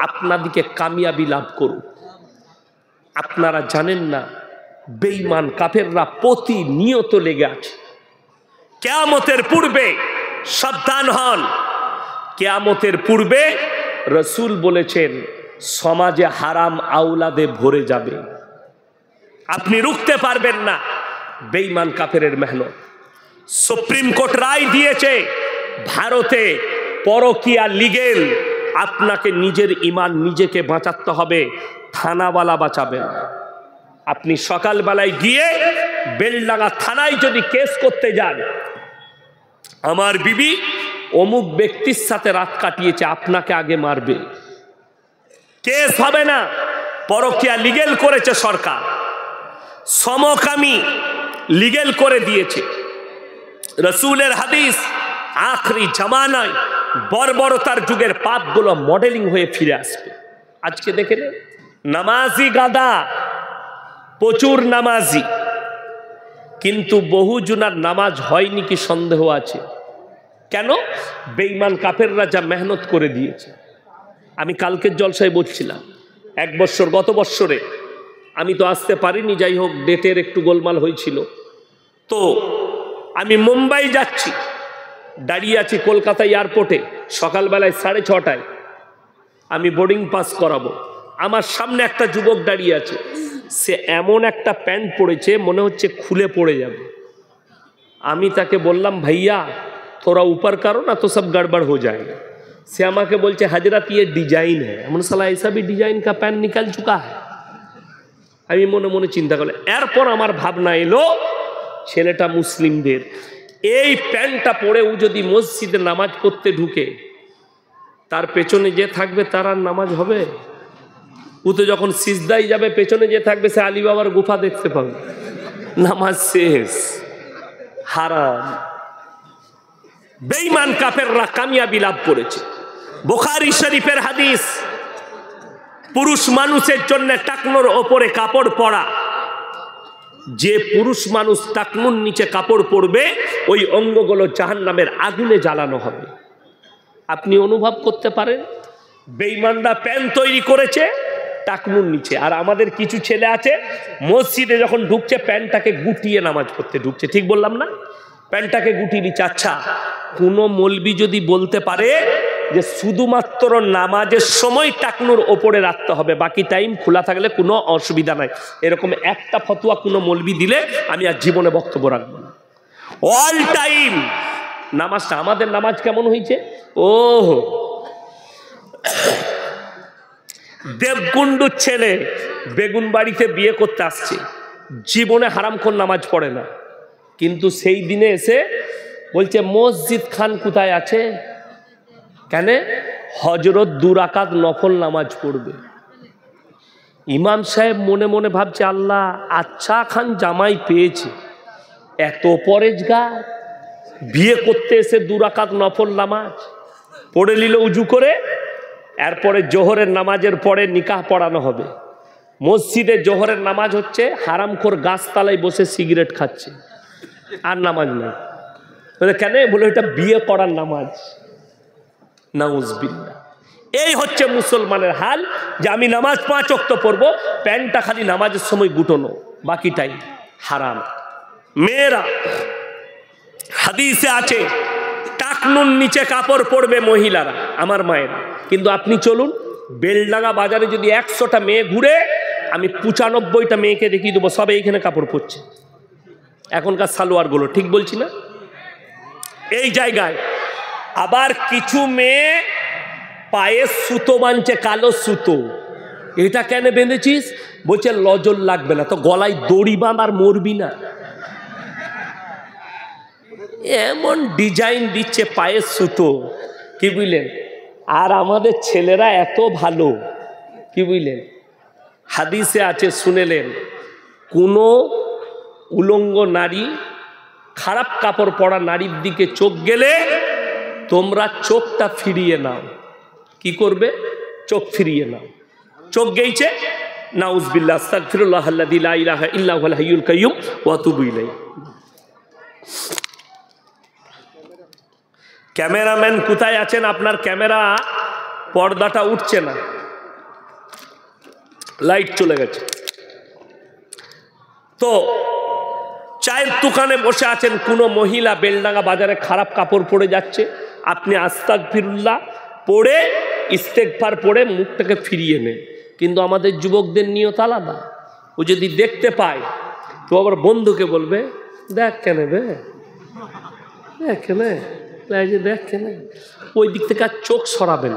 আপনাদেরকে কামিয়াবি লাভ করুক। আপনারা জানেন না, বেঈমান কাফেররা প্রতিনিয়ত লেগে আছে। কিয়ামতের পূর্বে সাবধান হন। কিয়ামতের পূর্বে রাসূল বলেছেন সমাজে হারাম আওলাদে ভরে যাবে, আপনি রুখতে পারবেন না। বেঈমান কাফেরের মেহনত। সুপ্রিম কোর্ট রায় দিয়েছে, ভারতে পরকিয়া লিগেল। আপনাকে নিজের ইমান নিজেকে বাঁচাতে হবে, থানাওয়ালা বাঁচাবে না। আপনি সকালবেলায় গিয়ে বেলডাঙ্গা থানায় যদি কেস করতে যান, আমার বিবি অমুক ব্যক্তির সাথে রাত কাটিয়েছে, আপনাকে আগে মারবে, কেস হবে না। পরকিয়া লিগেল করেছে সরকার, সমকামী লিগেল করে দিয়েছে। রসুলের হাদিস, আখরি জামানায় বর্বরতার যুগের পাপগুলো মডেলিং হয়ে ফিরে আসবে। আজকে দেখে নেন, নামাজি গাদা, প্রচুর নামাজি, কিন্তু বহু জনার নামাজ হয়নি কি সন্দেহ আছে। কেন? বেঈমান কাফেররা যা মেহনত করে দিয়েছে। আমি কালকের জলসায় বলছিলাম, এক বছর, গত বছরে আমি তো আসতে পারিনি, যাই হোক ডেটের একটু গোলমাল হয়েছিল। তো আমি মুম্বাই যাচ্ছি, দাঁড়িয়ে আছি কলকাতা এয়ারপোর্টে, সকালবেলায় 6:30টায় আমি বোর্ডিং পাস করাবো। আমার সামনে একটা যুবক দাঁড়িয়ে আছে, সে এমন একটা প্যান্ট পরেছে মনে হচ্ছে খুলে পড়ে যাবে। আমি তাকে বললাম, ভাইয়া थोड़ा ऊपर करो ना तो सब गड़बड़ हो जाएगा। से আমাকে বলছে, हजरत ये डिजाइन है। এমন সালা ऐसा भी डिजाइन का पैंट निकल चुका है। আমি মনে মনে চিন্তা করলাম। এরপর আমার ভাবনা এলো, ছেলেটা মুসলিমদের, এই প্যান্টটা পরে ও যদি মসজিদে নামাজ পড়তে ঢুকে, তার পেছনে যে থাকবে তার আর নামাজ হবে? ও তো যখন সিজদায় যাবে, পেছনে যে থাকবে সে আলী বাবার গুফা দেখতে পাবে, নামাজ শেষ, হারাম। বেঈমান কাফেররা কামিয়াবি লাভ করেছে। বুখারী শরীফের হাদিস, পুরুষ মানুষের জন্য টাকনোর ওপরে কাপড় পরা, যে পুরুষ মানুষ টাকনুর নিচে কাপড় পরবে ওই অঙ্গগুলো জাহান্নামের আগুনে জ্বালানো হবে। আপনি অনুভব করতে পারেন, বেঈমানরা প্যান্ট তৈরি করেছে টাকনুর নিচে, আর আমাদের কিছু ছেলে আছে মসজিদে যখন ঢুকছে প্যান্টটাকে গুটিয়ে নামাজ পড়তে ঢুকছে। ঠিক বললাম না? প্যান্টটাকে গুটিয়ে দিচ্ছে। আচ্ছা, কোনো মৌলবি যদি বলতে পারে যে শুধুমাত্র নামাজের সময় টাকনুর ওপরে রাখতে হবে, বাকি টাইম খোলা থাকলে কোনো অসুবিধা নাই, এরকম একটা ফতোয়া কোনো মৌলবি দিলে আমি আর জীবনে বক্তব্য রাখবো না। অল টাইম নামাজটা, আমাদের নামাজ কেমন হয়েছে? ও দেবকুণ্ডুর ছেলে বেগুন বাড়িতে বিয়ে করতে আসছে, জীবনে হারামখোর নামাজ পড়ে না, কিন্তু সেই দিনে এসে বলছে মসজিদ খান কোথায় আছে? কেন? হজরত 2 রাকাত নফল নামাজ পড়বে। ইমাম সাহেব মনে মনে ভাবছে, আল্লাহ আচ্ছা খান জামাই পেয়েছে, এত পরেজগার, বিয়ে করতে এসে 2 রাকাত নফল নামাজ পড়ে নিল উজু করে। এরপরে জোহরের নামাজের পরে নিকাহ পড়ানো হবে। মসজিদে জোহরের নামাজ হচ্ছে, হারামখোর গাছতলায় বসে সিগারেট খাচ্ছে, আর নামাজ নাই। কেন? বলে এটা বিয়ে করার নামাজ। নাউজুবিল্লাহ। এই হচ্ছে মুসলমানের হাল, যে আমি নামাজ 5 ওয়াক্ত পড়বো, প্যান্টটা খালি নামাজের সময় গুটোনো, বাকিটাই হারাম। মেয়েরা, হাদিসে আছে টাকনুর নিচে কাপড় পরবে মহিলারা, আমার মায়েরা। কিন্তু আপনি চলুন বেলডাঙ্গা বাজারে যদি 100টা মেয়ে ঘুরে, আমি 95টা মেয়েকে দেখিয়ে দেবো সব এইখানে কাপড় পরছে, এখনকার সালোয়ারগুলো। ঠিক বলছি না? এই জায়গায় আবার কিছু মেয়ে পায়ে সুতো বাঁধছে, কালো সুতো। এটা কেন বেঁধেছিস? বলছে লজল লাগবে না। তো গলায় দড়ি বাঁধ আর মরবি না। এমন ডিজাইন দিচ্ছে পায়ের সুতো, কি বুঝলেন? আর আমাদের ছেলেরা এত ভালো, কি বুঝলেন? হাদিসে আছে, শুনেলেন, কোনো উলঙ্গ নারী, খারাপ কাপড় পরা নারীর দিকে চোখ গেলে তোমরা চোখটা ফিরিয়ে নাও। কি করবে? চোখ ফিরিয়ে নাও। চোখ গেইছে, নাউজুবিল্লাহ, আস্তাগফিরুল্লাহ আল্লাযী লা ইলাহা ইল্লা হুয়াল হাইয়ুল কাইয়্যুম ওয়া আতুবু ইলাইহি। ক্যামেরাম্যান কোথায় আছেন? আপনার ক্যামেরা পর্দাটা উঠছে না, লাইট চলে গেছে। তো চায়ের দোকানে বসে আছেন, কোনো মহিলা বেলডাঙ্গা বাজারে খারাপ কাপড় পরে যাচ্ছে, আপনি আস্তাগফিরুল্লাহ পড়ে, ইস্তেগফার পড়ে মুখটাকে ফিরিয়ে নেন। কিন্তু আমাদের যুবকদের নিয়ত আলাদা। ও যদি দেখতে পায় তো আবার বন্ধুকে বলবে, দেখ কেন বে, দেখ কেন, দেখেন ওই দিক থেকে আর চোখ সরাবেন।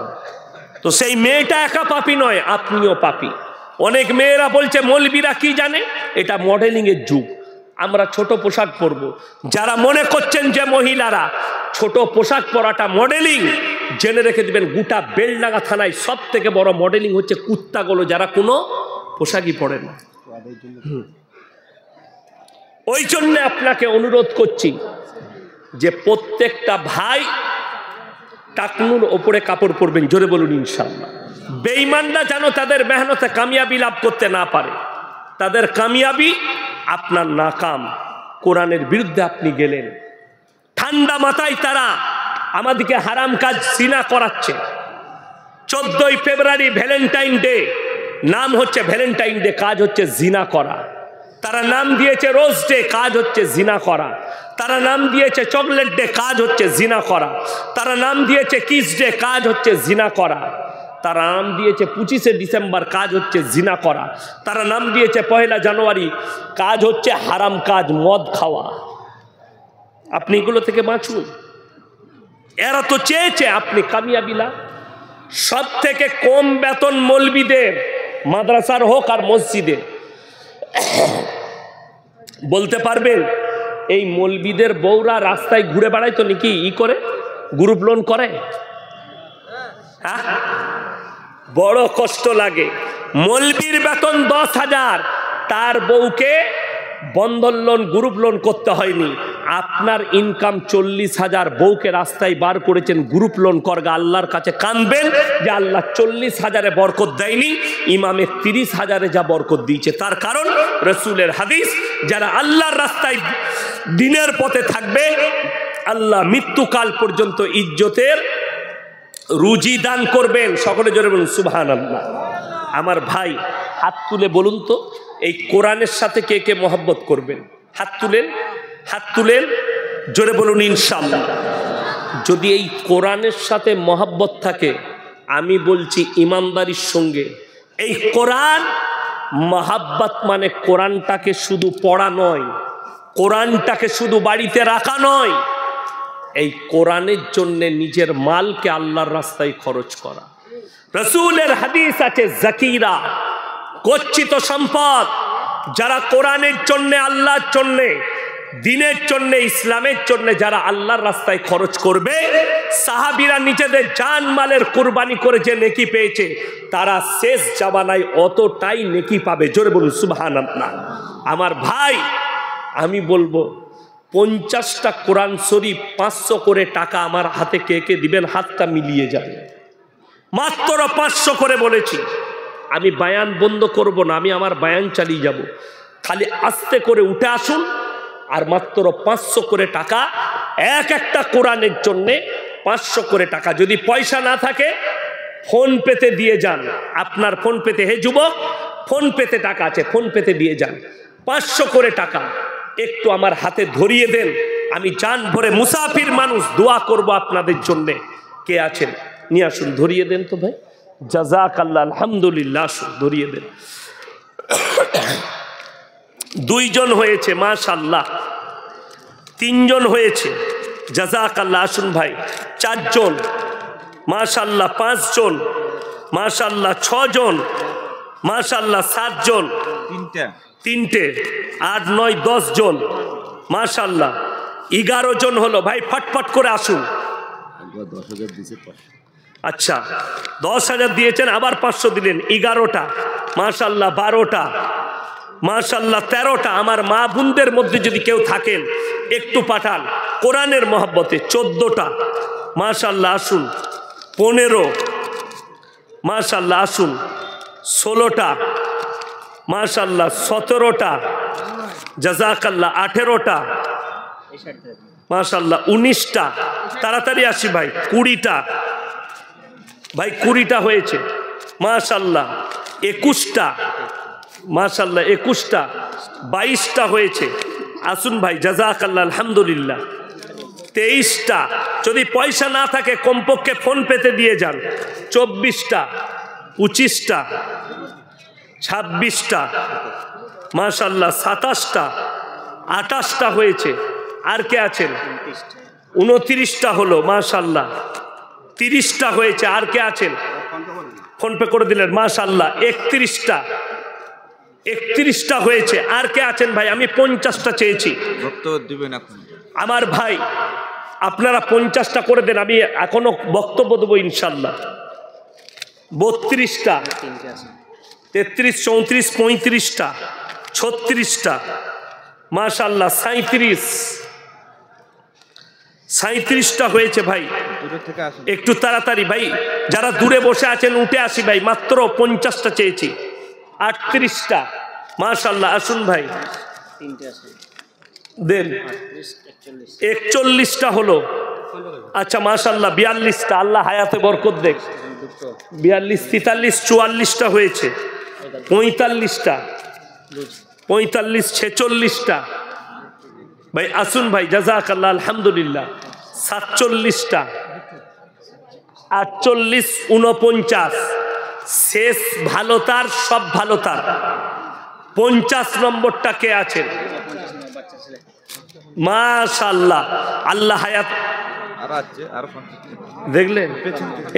তো সেই মেয়েটা একা পাপী নয়, আপনিও পাপী। অনেক মেয়েরা বলছে মৌলবীরা কি জানে, এটা মডেলিং এর যুগ, আমরা ছোট পোশাক পরবো। যারা মনে করছেন যে মহিলারা ছোট পোশাক পরাটা মডেলিং, জেনে রেখে দিবেন গোটা বেলডাঙ্গা থানায় সব থেকে বড় মডেলিং হচ্ছে কুত্তাগুলো, যারা কোনো পোশাকই পরে না। ওই জন্য আপনাকে অনুরোধ করছি যে প্রত্যেকটা ভাই টাকনুর ওপরে কাপড় পরবেন, জোরে বলুন ইনশাআল্লাহ। বেঈমানরা যেন তাদের মেহনতে কামিয়াবি লাভ করতে না পারে, তাদের কামিয়াবি আপনার নাকাম। কোরআনের বিরুদ্ধে আপনি গেলেন, ঠান্ডা মাথায় তারা আমাদেরকে হারাম কাজ জিনা করাচ্ছে। 14ই ফেব্রুয়ারি ভ্যালেন্টাইন ডে, নাম হচ্ছে ভ্যালেন্টাইন ডে, কাজ হচ্ছে জিনা করা। তারা নাম দিয়েছে রোজ ডে, কাজ হচ্ছে জিনা করা। তারা নাম দিয়েছে চকলেট ডে, কাজ হচ্ছে জিনা করা। তারা নাম দিয়েছে কিস ডে, কাজ হচ্ছে জিনা করা। তারা নাম দিয়েছে 25শে ডিসেম্বর, কাজ হচ্ছে জিনা করা। তারা নাম দিয়েছে 1 জানুয়ারি, কাজ হচ্ছে হারাম কাজ, মদ খাওয়া। আপনি এগুলো থেকে বাঁচুন। এরা তো চেয়েছে আপনি কামিয়াবি লাভ। সব থেকে কম বেতন মৌলবীদের, মাদ্রাসার হোক আর মসজিদে। বলতে পারবেন এই মৌলবীদের বউরা রাস্তায় ঘুরে বেড়ায় তো নাকি করে গ্রুপ লোন করে? হ্যাঁ, বড় কষ্ট লাগে। মৌলবীর বেতন 10,000, তার বউকে বন্ধন লোন গ্রুপ লোন করতে হয়নি। আপনার ইনকাম 40,000, বউকে রাস্তায় বার করেছেন গ্রুপ লোন করগা। আল্লাহর কাছে কাঁদবেন যে আল্লাহ 40,000-এ বরকত দেয়নি, ইমামে 30,000-এ যা বরকত দিয়েছে। তার কারণ রসুলের হাদিস, যারা আল্লাহর রাস্তায় দিনের পথে থাকবে আল্লাহ মৃত্যুকাল পর্যন্ত ইজ্জতের রুজি দান করবেন। সকলে জোরে বলুন সুবহানাল্লাহ। আমার ভাই হাত তুলে বলুন তো, এই কোরআনের সাথে কে কে মহব্বত করবেন? হাত তুলেন, হাত তুলেন, জোরে বলুন ইনশাআল্লাহ। যদি এই কোরআনের সাথে মহব্বত থাকে, আমি বলছি ইমানদারির সঙ্গে, এই কোরআন মহব্বত মানে কোরআনটাকে শুধু পড়া নয়, কোরআনটাকে শুধু বাড়িতে রাখা নয়, এই কোরআনের জন্য নিজের মালকে আল্লাহর রাস্তায় খরচ করা। রসুলের হাদিস আছে, জাকিরা গচ্ছিত সম্পদ, যারা কোরআনের জন্য, আল্লাহর জন্য, দিনের জন্য, ইসলামের জন্য যারা আল্লাহর রাস্তায় খরচ করবে, সাহাবীরা নিজেদের জান মালের কুরবানি করে যে নেকি পেয়েছে, তারা শেষ জামানায় অতটাই নেকি পাবে। জোরে বলুন সুবহানাল্লাহ। আমার ভাই আমি বলবো 50টা কোরআন শরীফ 500 করে টাকা আমার হাতে কে কে দিবেন? হাতটা মিলিয়ে যাবে। মাত্র 500 করে বলেছি। আমি বায়ান বন্ধ করব না, আমি আমার বায়ান চালিয়ে যাব। খালি আস্তে করে উঠে আসুন, আর মাত্র 500 করে টাকা, এক একটা কোরআনের জন্যে 500 করে টাকা। যদি পয়সা না থাকে ফোন পেতে দিয়ে যান। আপনার ফোন পেতে, হে যুবক ফোন পেতে টাকা আছে, ফোন পেতে দিয়ে যান। 500 করে টাকা একটু আমার হাতে ধরিয়ে দেন। আমি জান ভরে মুসাফির মানুষ, দোয়া করব আপনাদের জন্যে। কে আছেন নিয়ে আসুন, ধরিয়ে দেন তো ভাই। জাযাকাল্লাহ, আলহামদুলিল্লাহ, আসুন ধরিয়ে দেন। 2 জন হয়েছে মাশাআল্লাহ, 3 জন হয়েছে জাযাকাল্লাহ, আসুন ভাই। 4 জন মাশাআল্লাহ, 5 জন মাশাআল্লাহ, 6 জন মাশাআল্লাহ, 7 জন, 3টে, 8, 9, 10 জন মাশাআল্লাহ, 11 জন হলো। ভাই ফটফট করে আসুন। 10,000 দিয়েছে। আচ্ছা 10,000 দিয়েছেন, আবার 500 দিলেন, 11টা মাশাআল্লাহ, 12টা মাশাআল্লাহ, 13টা। আমার মা বোনদের মধ্যে যদি কেউ থাকেন একটু পাঠান কোরআনের মহব্বতে। 14টা মাশাআল্লাহ, আসুন। 15 মাশাআল্লাহ, আসুন। 16টা মাশাআল্লাহ, 17টা জাযাকাল্লাহ, 18টা মাশাআল্লাহ, 19টা। তাড়াতাড়ি আসি ভাই। 20টা ভাই, 20টা হয়েছে মাশাআল্লাহ। 21টা মাশাআল্লাহ, 21টা। 22টা হয়েছে, আসুন ভাই জাযাকাল্লাহ, আলহামদুলিল্লাহ। 23টা। যদি পয়সা না থাকে কমপক্ষে ফোন পেতে দিয়ে যান। 24টা, 25টা, 26টা মাশাআল্লাহ, 27টা, 28টা হয়েছে। আর কে আছেন? 29টা হলো মাশাআল্লাহ, 30টা হয়েছে। আর কে আছেন? ফোন পে করে দিলেন মাশাআল্লাহ। 31টা হয়েছে। আর কে আছেন ভাই? আমি 50টা চেয়েছি। বক্তব্য দিবেন এখন। আমার ভাই আপনারা 50টা করে দেন, আমি এখনো বক্তব্য দেবো ইনশাল্লাহ। 32টা, 33, 34, 35টা, 36টা মাশাআল্লাহ, 37টা হয়েছে ভাই। একটু তাড়াতাড়ি ভাই, যারা দূরে বসে আছেন উঠে আসি ভাই, মাত্র 50টা চেয়েছি। 38টা মাশাআল্লাহ, আসুন ভাই দেন। 41টা হলো। আচ্ছা মাশাআল্লাহ, 42টা, আল্লাহ হায়াতে বরকত দেখ। 42, 43, 44টা হয়েছে। 45টা, 46টা ভাই, আসুন ভাই, জাযাকাল্লাহ, আলহামদুলিল্লাহ। 47টা, 48, 49, শেষ ভালো তার, সব ভালো তার। 50 নম্বরটা কে আছেন? মাশাআল্লাহ, আল্লাহ হায়াত দেখলেন।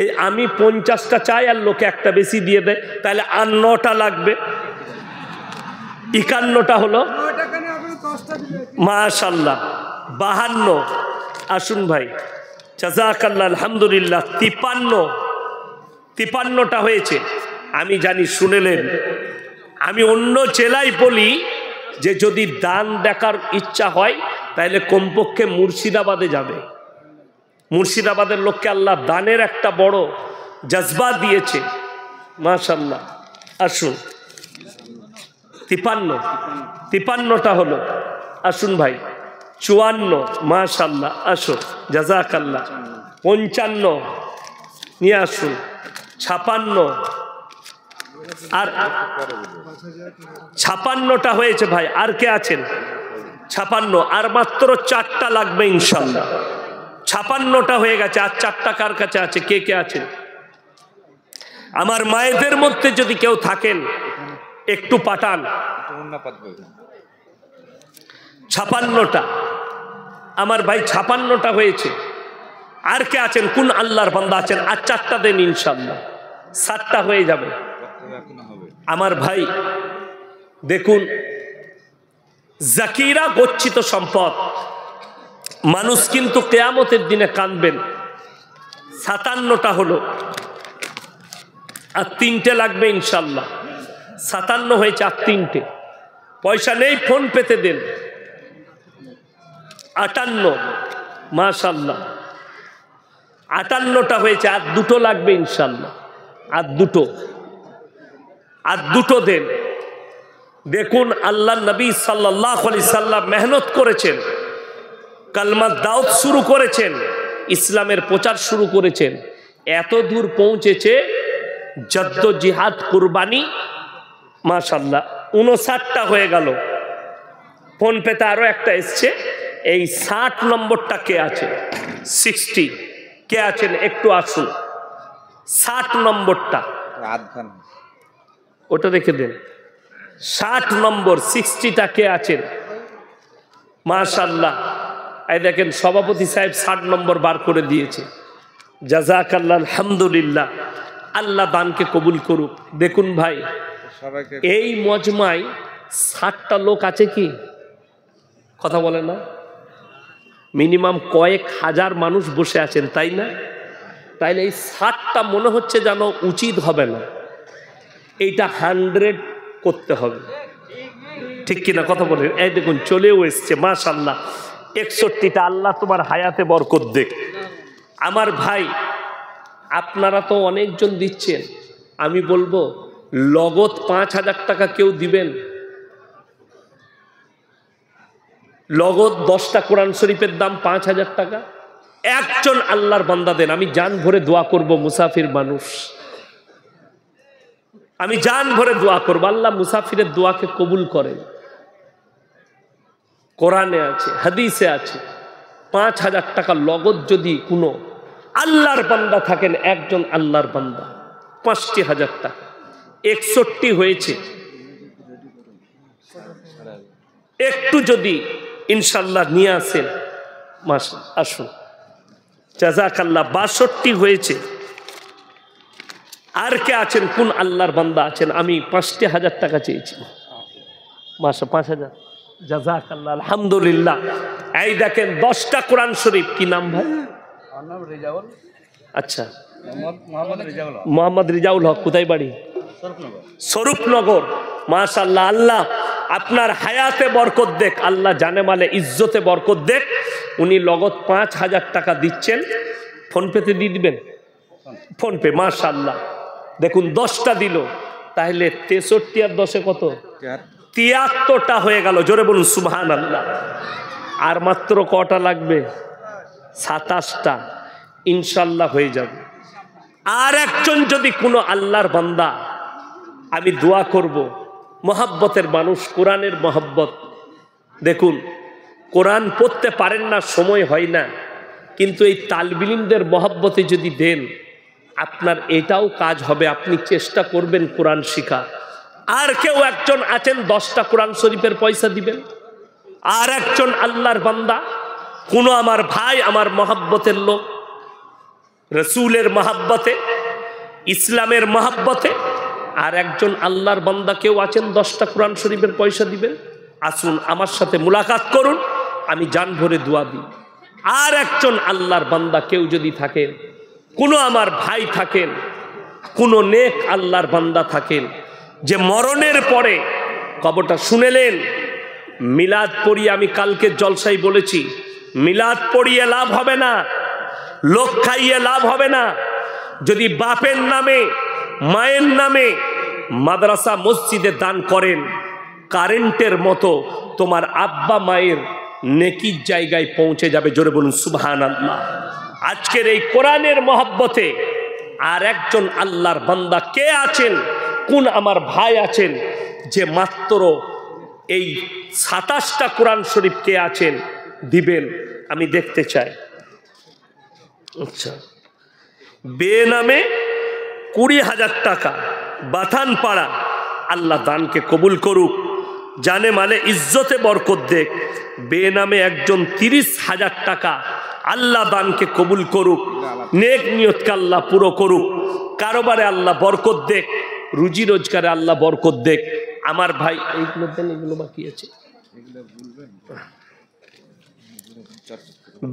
এই আমি 50টা চাই আর লোকে একটা বেশি দিয়ে দেয়, তাহলে আর 9টা লাগবে। 51টা হলো মাশাআল্লাহ। 52, আসুন ভাই, জাযাকাল্লাহ, আলহামদুলিল্লাহ। 53টা হয়েছে। আমি জানি শুনেলেন, আমি অন্য জেলায় বলি যে যদি দান দেখার ইচ্ছা হয় তাহলে কমপক্ষে মুর্শিদাবাদে যাবে। মুর্শিদাবাদের লোককে আল্লাহ দানের একটা বড় জজবা দিয়েছে মাশাআল্লাহ। আসুন 53টা হলো। আসুন ভাই 54, মাশাআল্লাহ, আসুন, জাযাকাল্লাহ। 55 নিয়ে আসুন। 56, আর 56টা হয়েছে ভাই। আর কে আছেন? 56, আর মাত্র 4টা লাগবে ইনশাআল্লাহ। 56টা হয়ে গেছে। আর 4টা কার কাছে আছে? কে কে আছেন? আমার মায়েদের মধ্যে যদি কেউ থাকেন একটু পাঠান। 56টা আমার ভাই, 56টা হয়েছে। আর কে আছেন? কোন আল্লাহর বান্দা আছেন? আর 4টা দেন ইনশাআল্লাহ, 7টা হয়ে যাবে। আমার ভাই দেখুন, জাকিরা গচ্ছিত সম্পদ। মানুষ কিন্তু কিয়ামতের দিনে কাঁদবেন। 57টা হলো, আর 3টে লাগবে ইনশাআল্লাহ। 57 হয়েছে, আর 3টে। পয়সা নেই, ফোন পেতে দেন। 58, মাশাআল্লাহ, 58টা হয়েছে। আর 2টো লাগবে ইনশাআল্লাহ, আর 2টো দেন। দেখুন আল্লাহ নবী সাল্লাল্লাহু আলাইহি সাল্লাম মেহনত করেছেন, কালমা দাওয়াত শুরু করেছেন, ইসলামের প্রচার শুরু করেছেন, এত দূর পৌঁছেছে জদ্দোজিহাদ কুরবানি মাশাআল্লাহ। 59টা হয়ে গেল। ফোন পেতে আরো একটা এসছে। এই 60 নম্বরটা কে আছে? 60 কে আছেন? একটু আসুন। 60 নম্বরটা ওটা রেখে দেন। 60 নম্বর, 60টা কে আছেন? মাশাআল্লাহ, এই দেখেন সভাপতি সাহেব 60 নম্বর বার করে দিয়েছে। জাযাকাল্লাহ, আলহামদুলিল্লাহ, আল্লাহ দানকে কবুল করুক। দেখুন ভাই, এই মজমায় 60টা লোক আছে কি? কথা বলে না? মিনিমাম কয়েক হাজার মানুষ বসে আছেন, তাই না? তাইলে এই 60টা মনে হচ্ছে যেন উচিত হবে না, এইটা 100 করতে হবে, ঠিক কিনা? কথা বলে। এই দেখুন চলেও এসছে মাশাআল্লাহ। 61টা, আল্লাহ তোমার হায়াতে বরকত দেখ। আমার ভাই আপনারা তো অনেকজন দিচ্ছেন, আমি বলবো লগত 5000 টাকা কেউ দিবেন? লগত 10টা কোরআন শরীফের দাম 5000 টাকা। একজন আল্লাহর বান্দা দেন, আমি জান ভরে দোয়া করব। মুসাফির মানুষ, আমি জান ভরে দোয়া করব, আল্লাহ মুসাফিরের দোয়াকে কবুল করেন। কোরআনে আছে, হাদিসে আছে, 5000 টাকা লগত যদি কোনো আল্লাহর বান্দা থাকেন, একজন আল্লাহর বান্দা, 5000 টাকা। 61 হয়েছে। একটু যদি ইনশাল্লাহ নিয়ে আসেন, আসুন জাযাকাল্লাহ 62 হয়েছে। আর কে আছেন? কোন আল্লাহর বান্দা আছেন? আমি 5,000 টাকা চেয়েছি। মাসে 5,000। জাযাকাল্লাহ, আলহামদুলিল্লাহ। এই দেখেন 10টা কোরআন শরীফ। কি নাম ভাই? আচ্ছা, মোহাম্মদ রিজাউল হক। কোথায় বাড়ি? স্বরূপনগর। মাশাআল্লাহ, আল্লাহ আপনার হায়াতে বরকত দেখ, আল্লাহ জানে মালে ইজ্জতে বরকত দেখ। উনি লগত 5,000 টাকা দিচ্ছেন। ফোনপেতে দিয়ে দিবেন? ফোনপে। মাশাআল্লাহ, দেখুন 10টা দিল, তাহলে 63 আর 10-এ কত? 73টা হয়ে গেল। জোরে বলুন সুবহানাল্লাহ। আর মাত্র কটা লাগবে? 27টা। ইনশাল্লাহ হয়ে যাবে। আর একজন যদি কোনো আল্লাহর বান্দা, আমি দোয়া করব, মহাব্বতের মানুষ, কোরআনের মহাব্বত। দেখুন, কোরআন পড়তে পারেন না, সময় হয় না, কিন্তু এই তালবিলিমদের মহাব্বতে যদি দেন, আপনার এটাও কাজ হবে। আপনি চেষ্টা করবেন কোরআন শিখা। আর কেউ একজন আছেন 10টা কোরআন শরীফের পয়সা দিবেন? আর একজন আল্লাহর বান্দা, কোনো আমার ভাই, আমার মহাব্বতের লোক, রসুলের মহাব্বতে, ইসলামের মহাব্বতে আর একজন আল্লাহর বান্দা কেউ আছেন 10টা কোরআন শরীফের পয়সা দিবেন? আসুন আমার সাথে মুলাকাত করুন, আমি জান ভরে দোয়া দিই। আর একজন আল্লাহর বান্দা কেউ যদি থাকেন, কোনো আমার ভাই থাকেন, কোনো নেক আল্লাহর বান্দা থাকেন, যে মরণের পরে খবরটা শুনেলেন, মিলাদ পড়িয়ে, আমি কালকে জলসাই বলেছি, মিলাদ পড়িয়ে লাভ হবে না, লোক খাইয়ে লাভ হবে না। যদি বাপের নামে, মায়ের নামে মাদ্রাসা মসজিদে দান করেন, কারেন্টের মতো তোমার আব্বা মায়ের নেকির জায়গায় পৌঁছে যাবে। জোরে বলুন সুবহানাল্লাহ। আজকের এই কোরআনের মহব্বতে আর একজন আল্লাহর বান্দা কে আছেন? কোন আমার ভাই আছেন যে মাত্র এই 27টা কোরআন শরীফ কে আছেন? দিবেন, আমি দেখতে চাই। আচ্ছা, বেনামে 20,000 টাকা, বাথান পাড়া, আল্লাহ দানকে কবুল করুক, জানে মালে ইজ্জতে বরকত দেখ। বেনামে একজন 30,000 টাকা, আল্লাহ দানকে কবুল করুক, নেক নিয়তকে আল্লাহ পুরো করুক, কারোবারে আল্লাহ বরকত দেখ, রুজি রোজগারে আল্লাহ বরকত দেখ। আমার ভাই এইগুলো দেন, এগুলো বাকি আছে।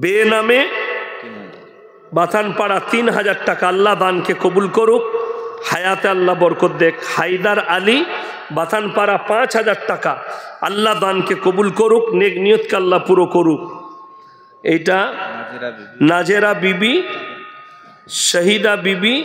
বেনামে বাথানপাড়া 3,000 টাকা, আল্লাহ দানকে কবুল করুক, হায়াতে আল্লাহ বরকত দেখ। হায়দার আলী বাথানপাড়া 5,000 টাকা, আল্লাহ দানকে কবুল করুক, নেক নিয়তকে আল্লাহ পুরো করুক। এইটা নাজেরা বিবি, শহীদা বিবি,